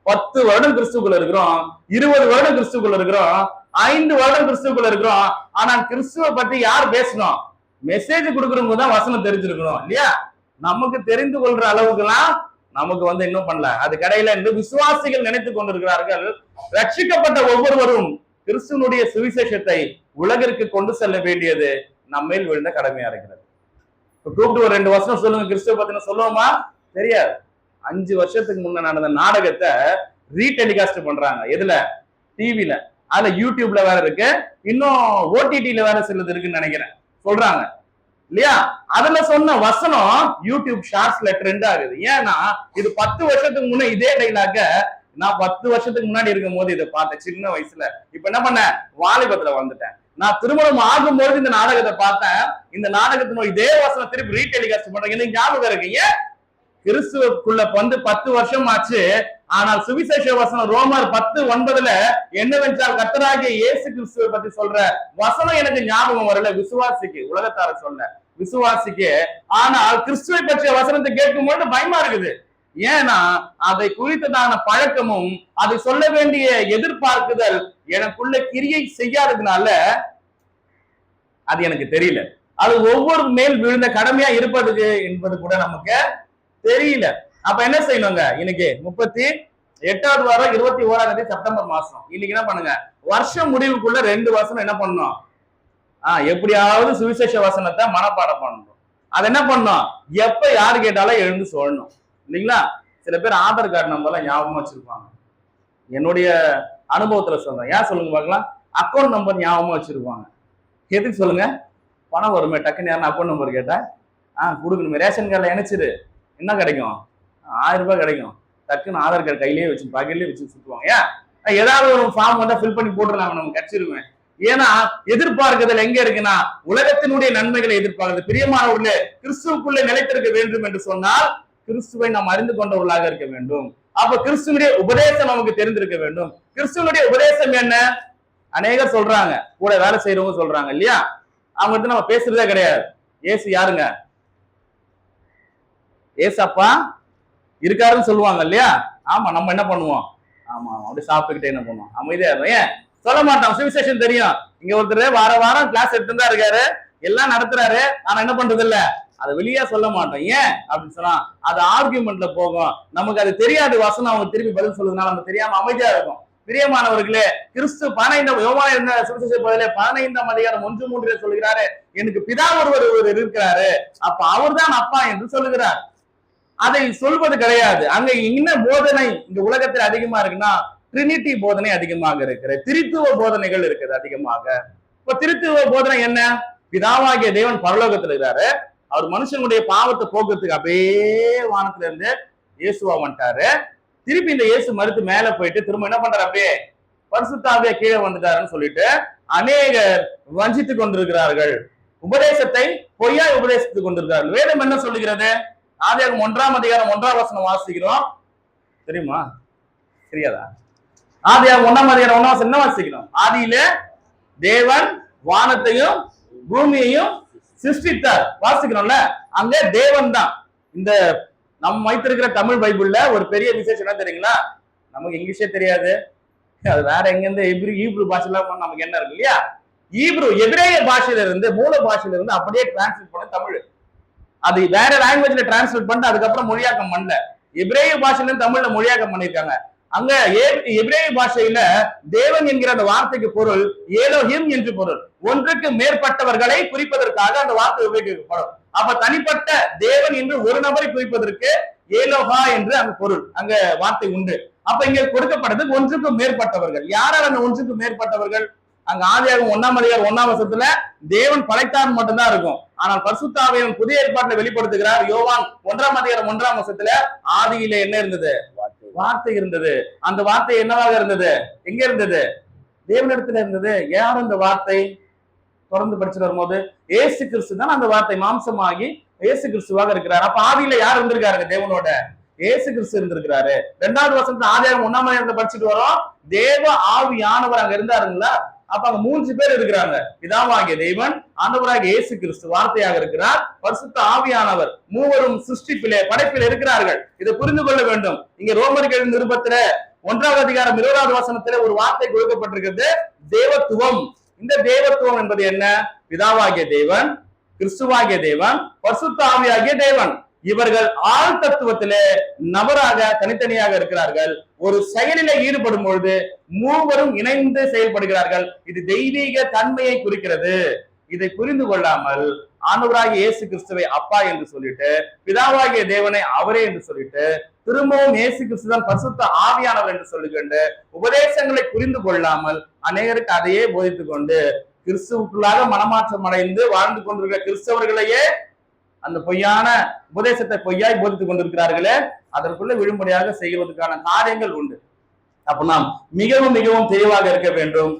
10 வருடம் கிறிஸ்துக்குள்ள இருக்கிறோம், 20 வருடம் கிறிஸ்துக்குள்ள இருக்கிறோம், 5 வருடம் கிறிஸ்துக்குள்ள இருக்கிறோம். ஆனா கிறிஸ்துவ பத்தி யார் பேசணும்? மெசேஜ் கொடுக்கறவங்க தான் வசனம் தெரிஞ்சிருக்கணும் இல்லையா? நமக்கு தெரிந்து கொள்ற அளவுக்கு எல்லாம் நமக்கு இன்னும் பண்ணல. அது கடையில என்று விசுவாசிகள் நினைத்துக் கொண்டிருக்கிறார்கள். ரட்சிக்கப்பட்ட ஒவ்வொருவரும் கிறிஸ்துவனுடைய சுவிசேஷத்தை உலகிற்கு கொண்டு செல்ல வேண்டியது நம்மேல் விழுந்த கடமையா இருக்கிறது. கூப்பிட்டு ஒரு 2 வசனம் சொல்லுங்க கிறிஸ்துவ பத்தின சொல்லுவோமா? தெரியாது. 5 வருஷத்துக்கு முன்ன நடந்த நாடகத்தை ரீடெலிகாஸ்ட் பண்றாங்க. எதுல? டிவில. அதுல யூடியூப்ல வேற இருக்கு, இன்னும் ஓடிடில வேற சிலது இருக்குன்னு நினைக்கிறேன், சொல்றாங்க இல்லையா? அதுல சொன்ன வசனம் யூடியூப் ஷார்ட்ஸ்ல ட்ரெண்ட் ஆகுது. ஏன்னா இது 10 வருஷத்துக்கு முன்ன இதே டைலாக நான் 10 வருஷத்துக்கு முன்னாடி இருக்கும் போது இதை பார்த்தேன் சின்ன வயசுல. இப்ப என்ன பண்ண, வாலிபத்துல வந்துட்டேன். நான் திருமணம் ஆகும்போது இந்த நாடகத்தை பார்த்தேன். இந்த நாடகத்தின் இதே வசனம் திருப்பி ரீடெலிகாஸ்ட் பண்றேன். எனக்கு ஞாபகம் இருக்குங்க, கிறிஸ்துவுக்குள்ள 10 வருஷம் ஆச்சு. ஆனால் சுவிசேஷ வசனம் ரோமர் 10:9 என்னவென்றால் கர்த்தராகிய இயேசு கிறிஸ்துவை பத்தி சொல்ற வசனம் எனக்கு ஞாபகம் வரல. விசுவாசிக்கு, உலகத்தார சொல்ல விசுவாசிக்கு. ஆனால் கிறிஸ்துவை பற்றிய வசனத்தை கேட்கும் போது பயமா இருக்குது. ஏன்னா அதை குறித்ததான பழக்கமும் அதை சொல்ல வேண்டிய எதிர்பார்க்குதல் எனக்குள்ள கிரியை செய்யாததுனால அது எனக்கு தெரியல. அது ஒவ்வொரு மேல் விழுந்த கடமையா இருப்பதுக்கு என்பது கூட நமக்கு தெரியல. அப்ப என்ன செய்யணுங்க? இன்னைக்கு 38வது வாரம் 21ஆம் தேதி செப்டம்பர் மாசம். இன்னைக்கு என்ன பண்ணுங்க, வருஷம் முடிவுக்குள்ள 2 வசனம் என்ன பண்ணணும்? எப்படியாவது சுவிசேஷ வசனத்தை மனப்பாடம் பண்ணணும். அது என்ன பண்ணணும்? எப்ப யாரு கேட்டாலும் எழுந்து சொல்லணும் இல்லைங்களா? சில பேர் ஆதார் கார்டு நம்பர்லாம் ஞாபகமா வச்சிருப்பாங்க. என்னுடைய அனுபவத்துல சொல்றேன். ஏன் சொல்லுங்க பார்க்கலாம். அக்கௌண்ட் நம்பர் ஞாபகமா வச்சிருப்பாங்க. எதுக்கு சொல்லுங்க? பணம் வருமே, டக்குன்னு யாரும் அக்கௌண்ட் நம்பர் கேட்டா கொடுக்கணுமே. ரேஷன் கார்டில் இணைச்சிரு, என்ன கிடைக்கும்? 1000 ரூபாய் கிடைக்கும். டக்குன்னு ஆதார் கார்டு கையிலேயே வச்சு பாக்கெட்லயே வச்சு சுற்றுவாங்க. ஏன் ஏதாவது ஒரு ஃபார்ம் வந்தா ஃபில் பண்ணி போட்டுருந்தாங்க, நம்ம கிடைச்சிருவேன். ஏன்னா எதிர்பார்க்குதல் எங்க இருக்குன்னா உலகத்தினுடைய நன்மைகளை எதிர்பார்க்கிறது. பிரியமானவர்களே, கிறிஸ்துவுக்குள்ளே நிலைத்திருக்க வேண்டும் என்று சொன்னால் கிறிஸ்துவை நாம் அறிந்து கொண்டவர்களாக இருக்க வேண்டும். அப்ப கிறிஸ்துவனுடைய உபதேசம் நமக்கு தெரிந்திருக்க வேண்டும். கிறிஸ்துவனுடைய உபதேசம் என்ன? அநேகர் சொல்றாங்க, கூட வேலை செய்யறவங்க சொல்றாங்க இல்லையா, அவங்க நம்ம பேசுறதே கிடையாது. ஏசு யாருங்க? ஏசப்பா இருக்காருன்னு சொல்லுவாங்க இல்லையா? ஆமா, நம்ம என்ன பண்ணுவோம்? ஆமா, அப்படி சாப்பிட்டுக்கிட்டே என்ன பண்ணுவோம்? அமைதியா இருக்கும். ஏன் சொல்ல மாட்டோம்? சுவிசேஷம் தெரியும். இங்க ஒருத்தர் வாரம் கிளாஸ் எடுத்து தான் இருக்காரு, எல்லாம் நடத்துறாரு. ஆனா என்ன பண்றது இல்ல, அதை வெளியே சொல்ல மாட்டோம். ஏன் அப்படின்னு சொன்னா அது ஆர்கியூமெண்ட்ல போகும். நமக்கு அது தெரியாது. வசனம் அவங்க திருப்பி பதில் சொல்றதுனால நம்ம தெரியாம அமைதியா இருக்கும். பிரியமானவர்களே, கிறிஸ்து 15 சுவிசேஷ பதிலே 15ஆம் அதிகாரம் 1:3 சொல்லுகிறாரு, எனக்கு பிதா ஒருவர் இருக்கிறாரு, அப்ப அவர் தான் அப்பா என்று சொல்லுகிறார். அதை சொல்வது கிடையாது. அங்க என்ன போதனை இந்த உலகத்தில் அதிகமா இருக்குன்னா ட்ரினிட்டி போதனை அதிகமாக இருக்கிறது, திரித்துவ போதனைகள் இருக்குது அதிகமாக. இப்ப திரித்துவ போதனை என்ன? பிதாவாகிய தேவன் பரலோகத்தில் இருக்கிறாரு, அவர் மனுஷனுடைய பாவத்தை போக்குறதுக்கு அப்படியே வானத்துல இருந்து இயேசுவா வந்துட்டாரு. திருப்பி இந்த இயேசு மறுத்து மேல போயிட்டு திரும்ப என்ன பண்றாரு? அப்படியே பரிசுத்தாவியா கீழே வந்துட்டாருன்னு சொல்லிட்டு அநேகர் வஞ்சித்துக் கொண்டிருக்கிறார்கள். உபதேசத்தை பொய்யா உபதேசித்துக் கொண்டிருக்கிறார்கள். வேதம் என்ன சொல்லுகிறது? ஆதியாகமம் 1ஆம் அதிகாரம் 1ஆம் வசனம் வாசிக்கிறோம். தெரியுமா? தெரியாதா? ஆதியாகமம் 1ஆம் அதிகாரம் 1ஆம் வசனம் என்ன வாசிக்கிறோம்? ஆதியிலே தேவன் வானத்தையும் பூமியையும் சிருஷ்டித்தார். வாசிக்கிறோம்ல, அங்க தேவன் தான். இந்த நம்ம வைத்திருக்கிற தமிழ் பைபிள்ல ஒரு பெரிய விசேஷம் என்ன தெரியுங்களா? நமக்கு இங்கிலீஷே தெரியாது, அது வேற எங்க இருந்து ஈப்ரு பாஷையில நமக்கு என்ன இருக்கு இல்லையா? எபிரேய பாஷையில இருந்து, மூல பாஷையில இருந்து அப்படியே டிரான்ஸ்லேட் பண்ண தமிழ். அது வேற லாங்குவேஜ்ல டிரான்ஸ்லேட் பண்ணிட்டு அதுக்கப்புறம் மொழியாக்கம் பண்ணல. எபிரேய பாஷையில இருந்து தமிழ்ல மொழியாக்கம் பண்ணிருக்காங்க. அங்க எபிரேய பாஷையில தேவன் என்கிற அந்த வார்த்தைக்கு பொருள் ஏலோஹிம் என்று பொருள். ஒன்றுக்கு மேற்பட்டவர்களை குறிப்பதற்காக அந்த வார்த்தை உபயோகிக்கப்படும். அப்ப தனிப்பட்ட தேவன் என்று ஒரு நபரை குறிப்பதற்கு ஏலோகா என்று அங்க பொருள், அங்க வார்த்தை உண்டு. அப்ப இங்க கொடுக்கப்படுறது ஒன்றுக்கும் மேற்பட்டவர்கள். யாரால் அந்த ஒன்றுக்கும் மேற்பட்டவர்கள்? அங்க ஆதியாகமம் 1:1 தேவன் படைத்தார் மட்டும்தான் இருக்கும். ஆனால் பரிசுத்த ஆவியானவர் புதிய ஏற்பாட்டில் வெளிப்படுத்துகிறார். யோவான் 1:1 ஆதியிலே என்ன இருந்தது? வார்த்தை இருந்தது. அந்த வார்த்தை என்னவாக இருந்தது? எங்க இருந்தது? தேவனிடத்துல இருந்தது. யார் அந்த வார்த்தை? தொடர்ந்து படிச்சுட்டு வரும்போது ஏசு கிறிஸ்து தான் அந்த வார்த்தை மாம்சமாகி ஏசு கிறிஸ்துவாக இருக்கிறார். அப்ப ஆதியில யார் இருந்திருக்காருங்க? தேவனோட ஏசு கிறிஸ்து இருந்திருக்கிறாரு. 2வது வசனத்துல ஆதியாகமம் 1 படிச்சுட்டு வரோம். தேவ ஆவியானவர் அங்க இருந்தாருங்களா? அப்ப அங்க 3 பேர் இருக்கிறாங்க. பிதாவாகிய தேவன், ஆண்டவராகிய இயேசு கிறிஸ்து வார்த்தையாக இருக்கிறார், பரிசுத்த ஆவியானவர். மூவரும் சிருஷ்டிப்பிலே படைப்பில் இருக்கிறார்கள். இதை புரிந்து கொள்ள வேண்டும். இங்க ரோமர்கள் நிருபத்துல 1:20 ஒரு வார்த்தை கொடுக்கப்பட்டிருக்கிறது, தேவத்துவம். இந்த தேவத்துவம் என்பது என்ன? பிதாவாகிய தேவன், கிறிஸ்துவாகிய தேவன், பரிசுத்த ஆவியாகிய தேவன். இவர்கள் ஆள் தத்துவத்திலே நபராக தனித்தனியாக இருக்கிறார்கள். ஒரு செயலில ஈடுபடும் பொழுது மூவரும் இணைந்து செயல்படுகிறார்கள். இது தெய்வீக தன்மையை குறிக்கிறது. இதை புரிந்து கொள்ளாமல் ஆண்டவராகிய இயேசு கிறிஸ்துவை அப்பா என்று சொல்லிட்டு, பிதாவாகிய தேவனை அவரே என்று சொல்லிட்டு, திரும்பவும் இயேசு கிறிஸ்துதான் பரிசுத்த ஆவியானவர் என்று சொல்லிக்கொண்டு உபதேசங்களை புரிந்து கொள்ளாமல் அநேகருக்கு அதையே போதித்துக் கொண்டு கிறிஸ்துவுக்குள்ளாக மனமாற்றம் அடைந்து வாழ்ந்து கொண்டிருக்கிற கிறிஸ்தவர்களையே அந்த பொய்யான உபதேசத்தை பொய்யாய் போதித்துக் கொண்டிருக்கிறார்களே, அதற்குள்ள விழும்படியாக செய்வதற்கான காரியங்கள் உண்டு. அப்ப நாம் மிகவும் மிகவும் தெளிவாக இருக்க வேண்டும்.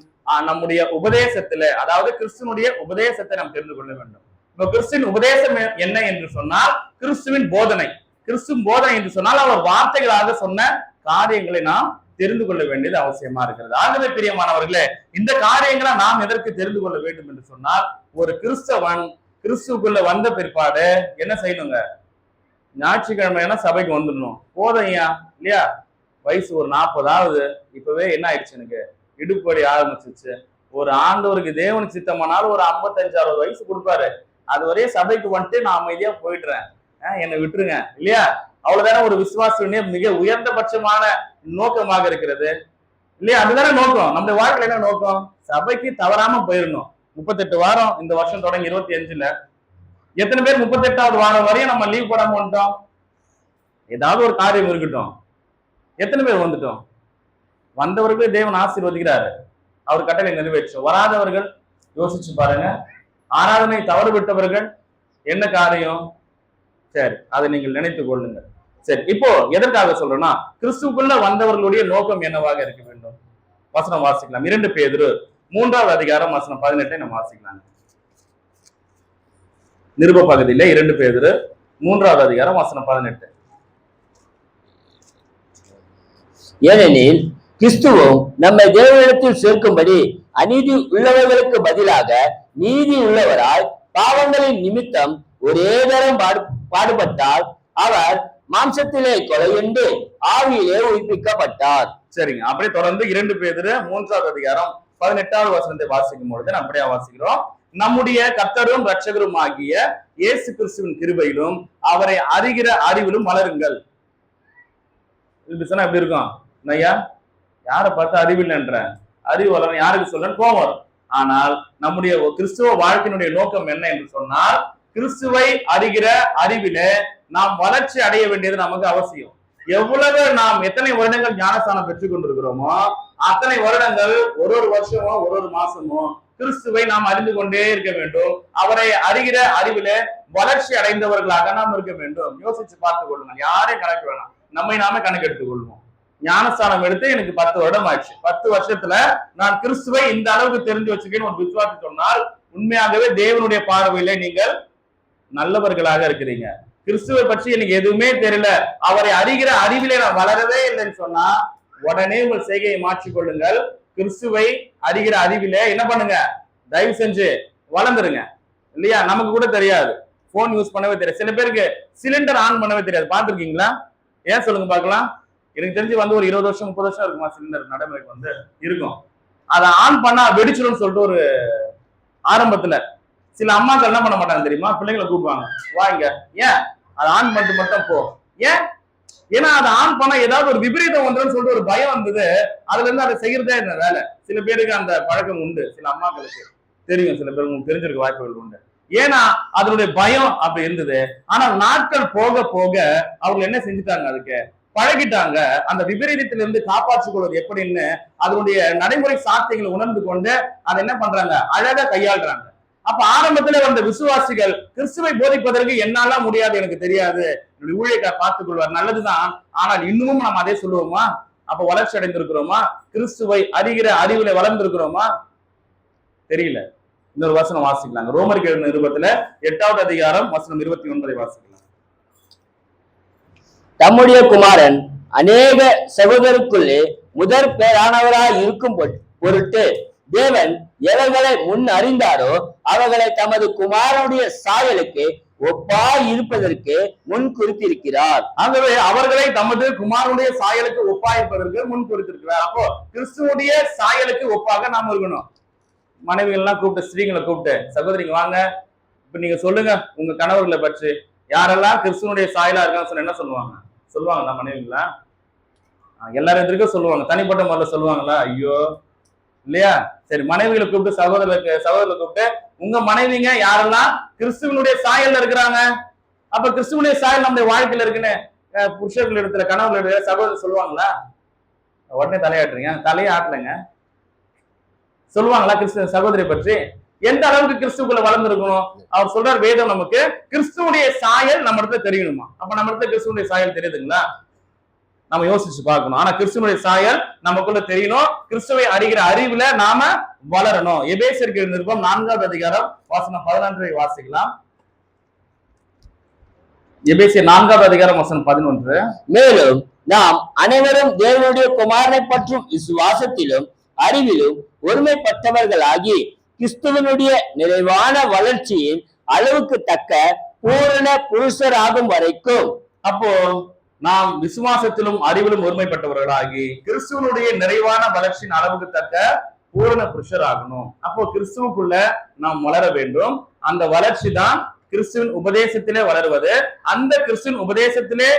நம்முடைய உபதேசத்துல, அதாவது கிறிஸ்துவனுடைய உபதேசத்தை நாம் தெரிந்து கொள்ள வேண்டும். இப்ப கிறிஸ்துவின் உபதேசம் என்ன என்று சொன்னால் கிறிஸ்துவின் போதனை. கிறிஸ்துவின் போதனை என்று சொன்னால் அவர் வார்த்தைகளாக சொன்ன காரியங்களை நாம் தெரிந்து கொள்ள வேண்டியது அவசியமா இருக்கிறது. ஆகவே பிரியமானவர்களே, இந்த காரியங்களை நாம் எதற்கு தெரிந்து கொள்ள வேண்டும் என்று சொன்னால், ஒரு கிறிஸ்தவன் கிறிஸ்துக்குள்ள வந்த பிற்பாடு என்ன செய்யணுங்க? ஞாயிற்றுக்கிழமையான சபைக்கு வந்துடணும். போதையா இல்லையா? வயசு ஒரு 40 இப்பவே என்ன ஆயிடுச்சு, எனக்கு இடுப்படி ஆரம்பிச்சிருச்சு. ஒரு ஆண்டவருக்கு தேவனுக்கு சித்தமானாலும் ஒரு 55-60 வயசு கொடுப்பாரு. அது வரையும் சபைக்கு வந்துட்டு நான் அமைதியா போயிடுறேன், என்னை விட்டுருங்க இல்லையா? அவ்வளவுதானே ஒரு விசுவாசியுடைய மிக உயர்ந்தபட்சமான நோக்கமாக இருக்கிறது இல்லையா? அதுதானே நோக்கம். நம்முடைய வாழ்க்கையில என்ன நோக்கம்? சபைக்கு தவறாம போயிடணும். 38 வாரம் இந்த வருஷம் தொடங்கி 25ல எத்தனை பேர் 38வது வாரம் வரையும் நம்ம லீவ் போடாம வந்துட்டோம்? ஏதாவது ஒரு காரியம் இருக்கட்டும். எத்தனை பேர் வந்துட்டோம்? வந்தவர்களே தேவன் ஆசீர்வதிக்கிறாரு, அவர் கட்டளை நிறைவேற்றும். வராதவர்கள் யோசிச்சு பாருங்க. ஆராதனை தவறு விட்டவர்கள் என்ன காரியம்? சரி, அதை நீங்கள் நினைத்துக் கொள்ளுங்கள். சரி, இப்போ எதற்காக சொல்றேன்னா, கிறிஸ்துக்குள்ள வந்தவர்களுடைய நோக்கம் என்னவாக இருக்க வேண்டும்? வசனம் வாசிக்கலாம். 2 பேதுரு 3:18 வசனம் 18 நம்ம வாசிக்கலாம். நிருப பகுதியில 2 பேதுரு 3:18 வசனம் 18. ஏனெனில் கிறிஸ்துவும் நம்மை தேவனிடத்தில் சேர்க்கும்படி அநீதி உள்ளவர்களுக்கு பதிலாக நீதி உள்ளவராய் பாவங்களின் நிமித்தம் ஒரே தரம் பாடுபட்டால் அவர் மாம்சத்திலே கொலையுண்டு ஆவியிலே உயிர்ப்பிக்கப்பட்டார். சரிங்க, அப்படியே தொடர்ந்து 2 பேதுரு 3:18 வசனத்தை வாசிக்கும் பொழுது அப்படியே வாசிக்கிறோம். நம்முடைய கர்த்தரும் இரட்சகரும் ஆகிய இயேசு கிறிஸ்துவின் கிருபையிலும் அவரை அறிகிற அறிவிலும் வளருங்கள். இப்படி சொன்னா எப்படி இருக்கும்? ஐயா, யாரை பார்த்து அறிவில்லைன்ற அறிவு வளரும் யாருக்கு சொல்றேன்னு கோபம் வரும். ஆனால் நம்முடைய கிறிஸ்துவ வாழ்க்கையினுடைய நோக்கம் என்ன என்று சொன்னால், கிறிஸ்துவை அறிகிற அறிவிலே நாம் வளர்ச்சி அடைய வேண்டியது நமக்கு அவசியம். எவ்வளவு நாம் எத்தனை வருடங்கள் ஞானஸ்தானம் பெற்றுக் கொண்டிருக்கிறோமோ அத்தனை வருடங்கள் ஒரு வருஷமோ ஒரு மாசமோ கிறிஸ்துவை நாம் அறிந்து கொண்டே இருக்க வேண்டும். அவரை அறிகிற அறிவிலே வளர்ச்சி அடைந்தவர்களாக நாம் இருக்க வேண்டும். யோசிச்சு பார்த்துக் கொள்ளுங்கள். யாரையும் கணக்கு வேணாம், நம்மை நாமே கணக்கு எடுத்துக் கொள்வோம். ஞானஸ்தானம் எடுத்து எனக்கு 10 வருடம் ஆயிடுச்சு. 10 வருஷத்துல நான் கிறிஸ்துவை இந்த அளவுக்கு தெரிஞ்சு வச்சுக்கேன்னு ஒரு விசுவாசி சொன்னால், உண்மையாகவே தேவனுடைய பார்வையில நீங்கள் நல்லவர்களாக இருக்கிறீங்க. கிறிஸ்துவை பற்றி எனக்கு எதுவுமே தெரியல, அவரை அறிகிற அறிவிலே நான் வளரவே இல்லைன்னு சொன்னா, உடனே உங்கள் செய்கையை மாற்றிக்கொள்ளுங்கள். கிறிஸ்துவை அறிகிற அறிவிலே என்ன பண்ணுங்க? தயவு செஞ்சு வளர்ந்துருங்க இல்லையா? நமக்கு கூட தெரியாது, போன் யூஸ் பண்ணவே தெரியாது. சில பேருக்கு சிலிண்டர் ஆன் பண்ணவே தெரியாது. பார்த்துருக்கீங்களா? ஏன் சொல்லுங்க பார்க்கலாம். எனக்கு தெரிஞ்சு வந்து ஒரு 20 வருஷம் 30 வருஷம் இருக்குமா சிலிண்டர் நடைமுறைக்கு வந்து இருக்கும். அதை ஆன் பண்ணா வெடிச்சிடும்னு சொல்லிட்டு ஒரு ஆரம்பத்துல சில அம்மாக்கள் என்ன பண்ண மாட்டாங்க தெரியுமா? பிள்ளைங்களை கூப்பிடுவாங்க, வாங்க, ஏன் அதை ஆன் பண்ணிட்டு மட்டும் போ. ஏன்? ஏன்னா அதை ஆன் பண்ணா ஏதாவது ஒரு விபரீதம் வந்துடும் சொல்லிட்டு ஒரு பயம் வந்தது. அதுல இருந்து அதை செய்யறதே இந்த வேலை. சில பேருக்கு அந்த பழக்கம் உண்டு, சில அம்மாக்களுக்கு தெரியும், சில பேருக்கு தெரிஞ்சிருக்க வாய்ப்புகள் உண்டு. ஏன்னா அதனுடைய பயம் அப்படி இருந்தது. ஆனால் நாட்கள் போக போக அவங்க என்ன செஞ்சுட்டாங்க, அதுக்கு பழகிட்டாங்க. அந்த விபரீதத்திலிருந்து காப்பாற்றிக் கொள்வது எப்படின்னு அதனுடைய நடைமுறை சாத்தியங்களை உணர்ந்து கொண்டு அதை என்ன பண்றாங்க, அழகா கையாளுறாங்க. அப்ப ஆரம்பத்துல வந்த விசுவாசிகள் கிறிஸ்துவை போதிப்பதற்கு என்னால முடியாது, எனக்கு தெரியாது, என்னுடைய ஊழியக்கார் பார்த்துக் கொள்வார், நல்லதுதான். ஆனால் இன்னமும் நாம் அதே சொல்லுவோமா? அப்ப வளர்ச்சி அடைந்திருக்கிறோமா? கிறிஸ்துவை அறிகிற அறிவுல வளர்ந்திருக்கிறோமா? தெரியல. இன்னொரு வசனம் வாசிக்கலாங்க. ரோமருக்கு எழுதின நிருபத்துல 8வது அதிகாரம் வசனம் 29 வாசிக்கலாம். தம்முடைய குமாரன் அநேக சகோதரருக்குள்ளே முதற் பேரானவராய் இருக்கும் பொருட்டு தேவன் எவர்களை முன் அறிந்தாரோ அவர்களை தமது குமாரனுடைய சாயலுக்கு ஒப்பாய் இருப்பதற்கு முன் குறித்திருக்கிறார். ஆகவே அவர்களை தமது குமாரனுடைய சாயலுக்கு ஒப்பாய் இருப்பதற்கு முன் குறித்திருக்கிறார். அப்போ கிறிஸ்துவனுடைய சாயலுக்கு ஒப்பாக நாம இருக்கணும். மனைவிகள் எல்லாம் கூப்பிட்டு, ஸ்திரீகளை கூப்பிட்டு, சகோதரிங்க வாங்க, இப்ப நீங்க சொல்லுங்க உங்க கணவர்களை பற்றி, யாரெல்லாம் கிறிஸ்துவனுடைய சாயலா இருக்கான்னு சொன்ன என்ன சொல்லுவாங்க? சொல்லுவாங்களா மனைவிங்களா? எல்லாரும் எதிர்க்க சொல்லுவாங்க, தனிப்பட்ட முறையில் சொல்லுவாங்களா? ஐயோ இல்லையா? சரி, மனைவிகளை கூப்பிட்டு, சகோதரர்களை கூப்பிட்டு, உங்க மனைவிங்க யாரெல்லாம் கிறிஸ்துவனுடைய சாயல்ல இருக்கிறாங்க, அப்ப கிறிஸ்துவனுடைய சாயல் நம்முடைய வாழ்க்கையில இருக்குன்னு புருஷர்கள் இடத்துல, கணவர்கள் இடத்துல சகோதரர் சொல்லுவாங்களா? உடனே தலையாட்டுறீங்க. தலையை ஆட்டலைங்க. சொல்லுவாங்களா கிறிஸ்துவ சகோதரி பற்றி? எந்த அளவுக்கு கிறிஸ்துக்குள்ள வளர்ந்துருக்கணும்? அவர் சொல்றார், வேதம் நமக்கு கிறிஸ்துவனுடைய சாயல் நம்ம இடத்துல தெரியணுமா? அப்ப நம்ம இடத்துல கிறிஸ்துவனுடைய சாயல் தெரியுதுங்களா? நம்ம யோசிச்சு பார்க்கணும். ஆனா கிறிஸ்துவனுடைய சாயல் நமக்குள்ள தெரியணும். கிறிஸ்துவை அறிகிற அறிவுல நாம வளரணும். எபேசியருக்கு நிருபம் 4வது அதிகாரம் வசனம் 11 வாசிக்கலாம். எபேசியர் 4வது அதிகாரம் வசனம் 11. மேலும் நாம் அனைவரும் தேவனுடைய குமாரனை பற்றும் விசுவாசத்திலும் அறிவிலும் ஒருமைப்பட்டவர்களாகி கிறிஸ்துவனுடைய நிறைவான வளர்ச்சியின் அளவுக்கு தக்க பூரண புருஷராகும் வரைக்கும். அப்போ நாம் விசுவாசத்திலும் அறிவிலும் ஒருமைப்பட்டவர்களாகி கிறிஸ்துவனுடைய நிறைவான வளர்ச்சியின் அளவுக்கு தக்க பூரண புருஷர் ஆகணும். அப்போ கிறிஸ்துவுக்குள்ள நாம் வளர வேண்டும். அந்த வளர்ச்சி தான் கிறிஸ்துவின் உபதேசத்திலே வளருவது. அந்த கிறிஸ்துவின் உபதேசத்திலே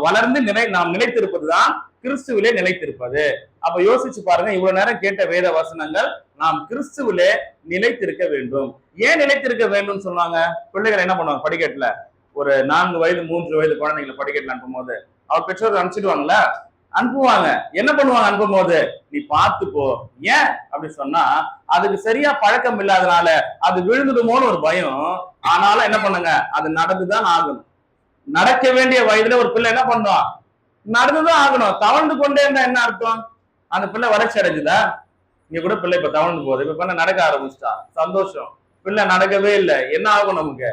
வளர்ந்து நாம் நிலைத்திருப்பதுதான் கிறிஸ்துவிலே நிலைத்திருப்பது. அப்ப யோசிச்சு பாருங்க, இவ்வளவு நேரம் கேட்ட வேத வசனங்கள் நாம் கிறிஸ்துவிலே நிலைத்திருக்க வேண்டும். ஏன் நிலைத்திருக்க வேண்டும் சொன்னாங்க? பிள்ளைகள் என்ன பண்ணுவாங்க, படிக்கட்டுல ஒரு 4 வயது 3 வயது குழந்தைங்களை படிக்கட்டுல அனுப்பும் போது அவர் பெற்றோர் அனுப்பிச்சிடுவாங்களா? அனுப்புவாங்க. என்ன பண்ணுவாங்க அனுப்பும் போது? நீ பார்த்துப்போ. ஏன் அப்படி சொன்னா, அதுக்கு சரியா பழக்கம் இல்லாதனால அது விழுந்துடுமோன்னு ஒரு பயம். ஆனாலும் என்ன பண்ணுங்க, அது நடந்துதான் ஆகணும். நடக்க வேண்டிய வயதுல ஒரு பிள்ளை என்ன பண்ணும், நடந்துதான் ஆகணும். தவழ்ந்து கொண்டே இருந்தா என்ன அர்த்தம்? அந்த பிள்ளை வளர்ச்சி அடைஞ்சுதா? இங்க கூட பிள்ளை இப்ப தவழ்ந்து போகுது, இப்ப பிள்ளை நடக்க ஆரம்பிச்சிட்டா, சந்தோஷம். பிள்ளை நடக்கவே இல்லை, என்ன ஆகும் நமக்கு?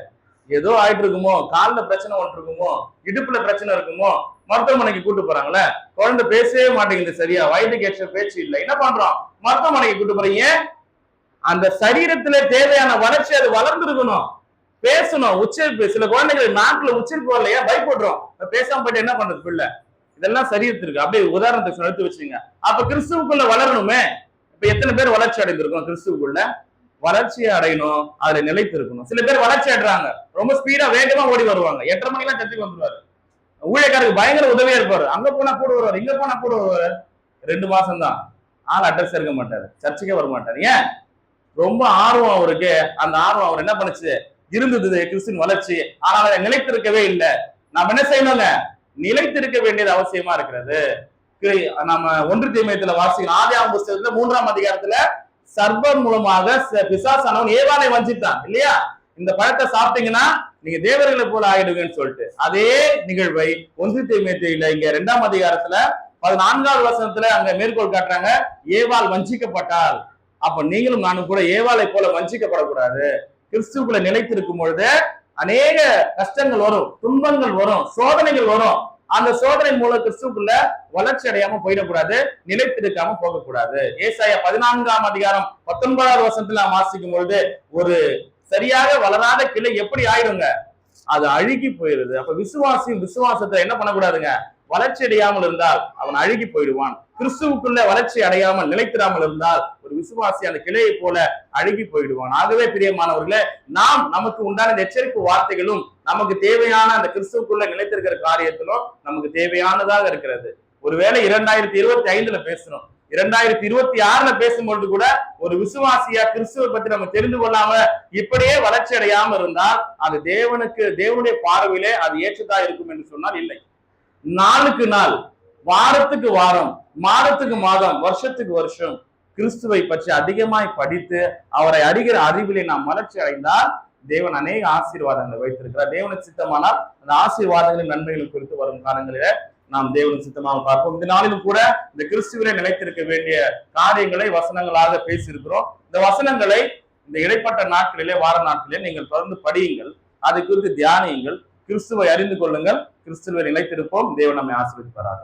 ஏதோ ஆயிட்டு இருக்குமோ, காலில் பிரச்சனை ஒன்று இருக்குமோ, இடுப்புல பிரச்சனை இருக்குமோ, மருத்துவமனைக்கு கூட்டு போறாங்களே, குழந்தை பேசவே மாட்டேங்குது சரியா, வயதுக்கு ஏற்ற பேச்சு இல்லை, என்ன பண்றோம்? மருத்துவமனைக்கு கூட்டு போறீங்க. அந்த சரீரத்துல தேவையான வளர்ச்சி அது வளர்ந்துருக்கணும், பேசணும், உச்சரிப்பு. சில குழந்தைகள் நாக்குல உச்சரிப்பு வரலையா பயப்படுறோம், பேசாம போயிட்டு என்ன பண்றது பிள்ளை? இதெல்லாம் சரீரத்திற்கு. அப்படியே உதாரணத்துக்கு எடுத்து வச்சுங்க. அப்ப கிறிஸ்துவுக்குள்ள வளரணுமே. இப்ப எத்தனை பேர் வளர்ச்சி அடைந்திருக்கோம்? கிறிஸ்துவுக்குள்ள வளர்ச்சியை அடையணும், அதுல நிலைத்து இருக்கணும். சில பேர் வளர்ச்சி அடைறாங்க, ரொம்ப ஸ்பீடா வேகமா ஓடி வருவாங்க, 8:30 மணிக்கெல்லாம் சர்ச்சுக்கு வந்துருவாரு, ஊழியக்காரருக்கு பயங்கர உதவியா இருப்பாரு, அங்க போனா கூட வருவாரு, இங்க போனா கூட வருவாரு. 2 மாசம் தான், ஆள் அட்ரஸ் இருக்க மாட்டாரு, சர்ச்சுக்கே வர மாட்டாரு. ஏன்? ரொம்ப ஆர்வம் அவருக்கு. அந்த ஆர்வம் அவர் என்ன பண்ணுச்சு, இருந்தது கிறிஸ்துவின் வளர்ச்சி, ஆனால் அதை நிலைத்திருக்கவே இல்லை. நாம என்ன செய்யணுங்க, நிலைத்திருக்க வேண்டியது அவசியமா இருக்கிறது. நம்ம 1 தீமோத்தேயுல வாசிக்கிறோம், ஆதியாகம புத்தகத்துல 3ஆம் அதிகாரத்துல சர்ப்பம் மூலமாக பிசாசானவன் ஏவாளை வஞ்சித்தான் இல்லையா? இந்த பழத்தை சாப்பிட்டீங்கன்னா நீங்க தேவர்களை போல ஆயிடுவீங்கன்னு சொல்லிட்டு, அதே நிகழ்வை 1 தீமோத்தேயுல இங்க 2ஆம் அதிகாரத்துல 14வது வசனத்துல அங்க மேற்கோள் காட்டுறாங்க, ஏவாள் வஞ்சிக்கப்பட்டாள். அப்ப நீங்களும் நானும் கூட ஏவாளை போல வஞ்சிக்கப்படக்கூடாது. கிறிஸ்துவுக்குள்ள நிலைத்திருக்கும் பொழுது அநேக கஷ்டங்கள் வரும், துன்பங்கள் வரும், சோதனைகள் வரும். அந்த சோதனை மூலம் கிறிஸ்துவுக்குள்ள வளர்ச்சி அடையாம போயிடக்கூடாது, நிலைத்திருக்காம போகக்கூடாது. ஏசாயா 14ஆம் அதிகாரம் 19வது வசனத்துல வாசிக்கும் பொழுது, ஒரு சரியாக வளராத கிளை எப்படி ஆயிடுங்க, அது அழுகி போயிருது. அப்ப விசுவாசத்தை என்ன பண்ணக்கூடாதுங்க, வளர்ச்சி அடையாமல் இருந்தால் அவன் அழுகி போயிடுவான். கிறிஸ்துவுக்குள்ள வளர்ச்சி அடையாமல் நிலைத்திராமல் இருந்தால் ஒரு விசுவாசி அந்த கிளையை போல அழுகி போயிடுவான். ஆகவே பிரியமானவர்களே, நாம் நமக்கு உண்டான எச்சரிப்பு வார்த்தைகளும் நமக்கு தேவையான அந்த கிறிஸ்துவுக்குள்ள நிலைத்திருக்கிற காரியத்திலும் நமக்கு தேவையானதாக இருக்கிறது. ஒருவேளை 2025 பேசணும், 2026 பேசும்பொழுது கூட ஒரு விசுவாசியா கிறிஸ்துவை பத்தி நம்ம தெரிந்து கொள்ளாம இப்படியே வளர்ச்சி அடையாம இருந்தால் அது தேவனுடைய பார்வையிலே அது ஏற்றதா இருக்கும் என்று சொன்னால் இல்லை. நாளுக்கு நாள், வாரத்துக்கு வாரம், மாதத்துக்கு மாதம், வருஷத்துக்கு வருஷம் கிறிஸ்துவை பற்றி அதிகமாய் படித்து அவரை அறிகிற அறிவிலே நாம் வளர்ச்சி அடைந்தால் தேவன் அநேக ஆசீர்வாதங்களை வைத்திருக்கிறார். தேவனுக்கு சித்தமானால் அந்த ஆசீர்வாதங்களின் நன்மைகளும் குறித்து வரும் காலங்களில நாம் தேவனுக்கு சித்தமாக பார்ப்போம். இந்த நாளிலும் கூட இந்த கிறிஸ்துவிலே நிலைத்திருக்க வேண்டிய காரியங்களை வசனங்களாக பேசியிருக்கிறோம். இந்த வசனங்களை இந்த இடைப்பட்ட நாட்களிலே, வார நாட்களிலே நீங்கள் தொடர்ந்து படியுங்கள், அதை குறித்து தியானியுங்கள், கிறிஸ்துவை அறிந்து கொள்ளுங்கள், கிறிஸ்துவை நிலைத்திருப்போம். தேவன் நம்மை ஆசீர்வதிப்பாராக.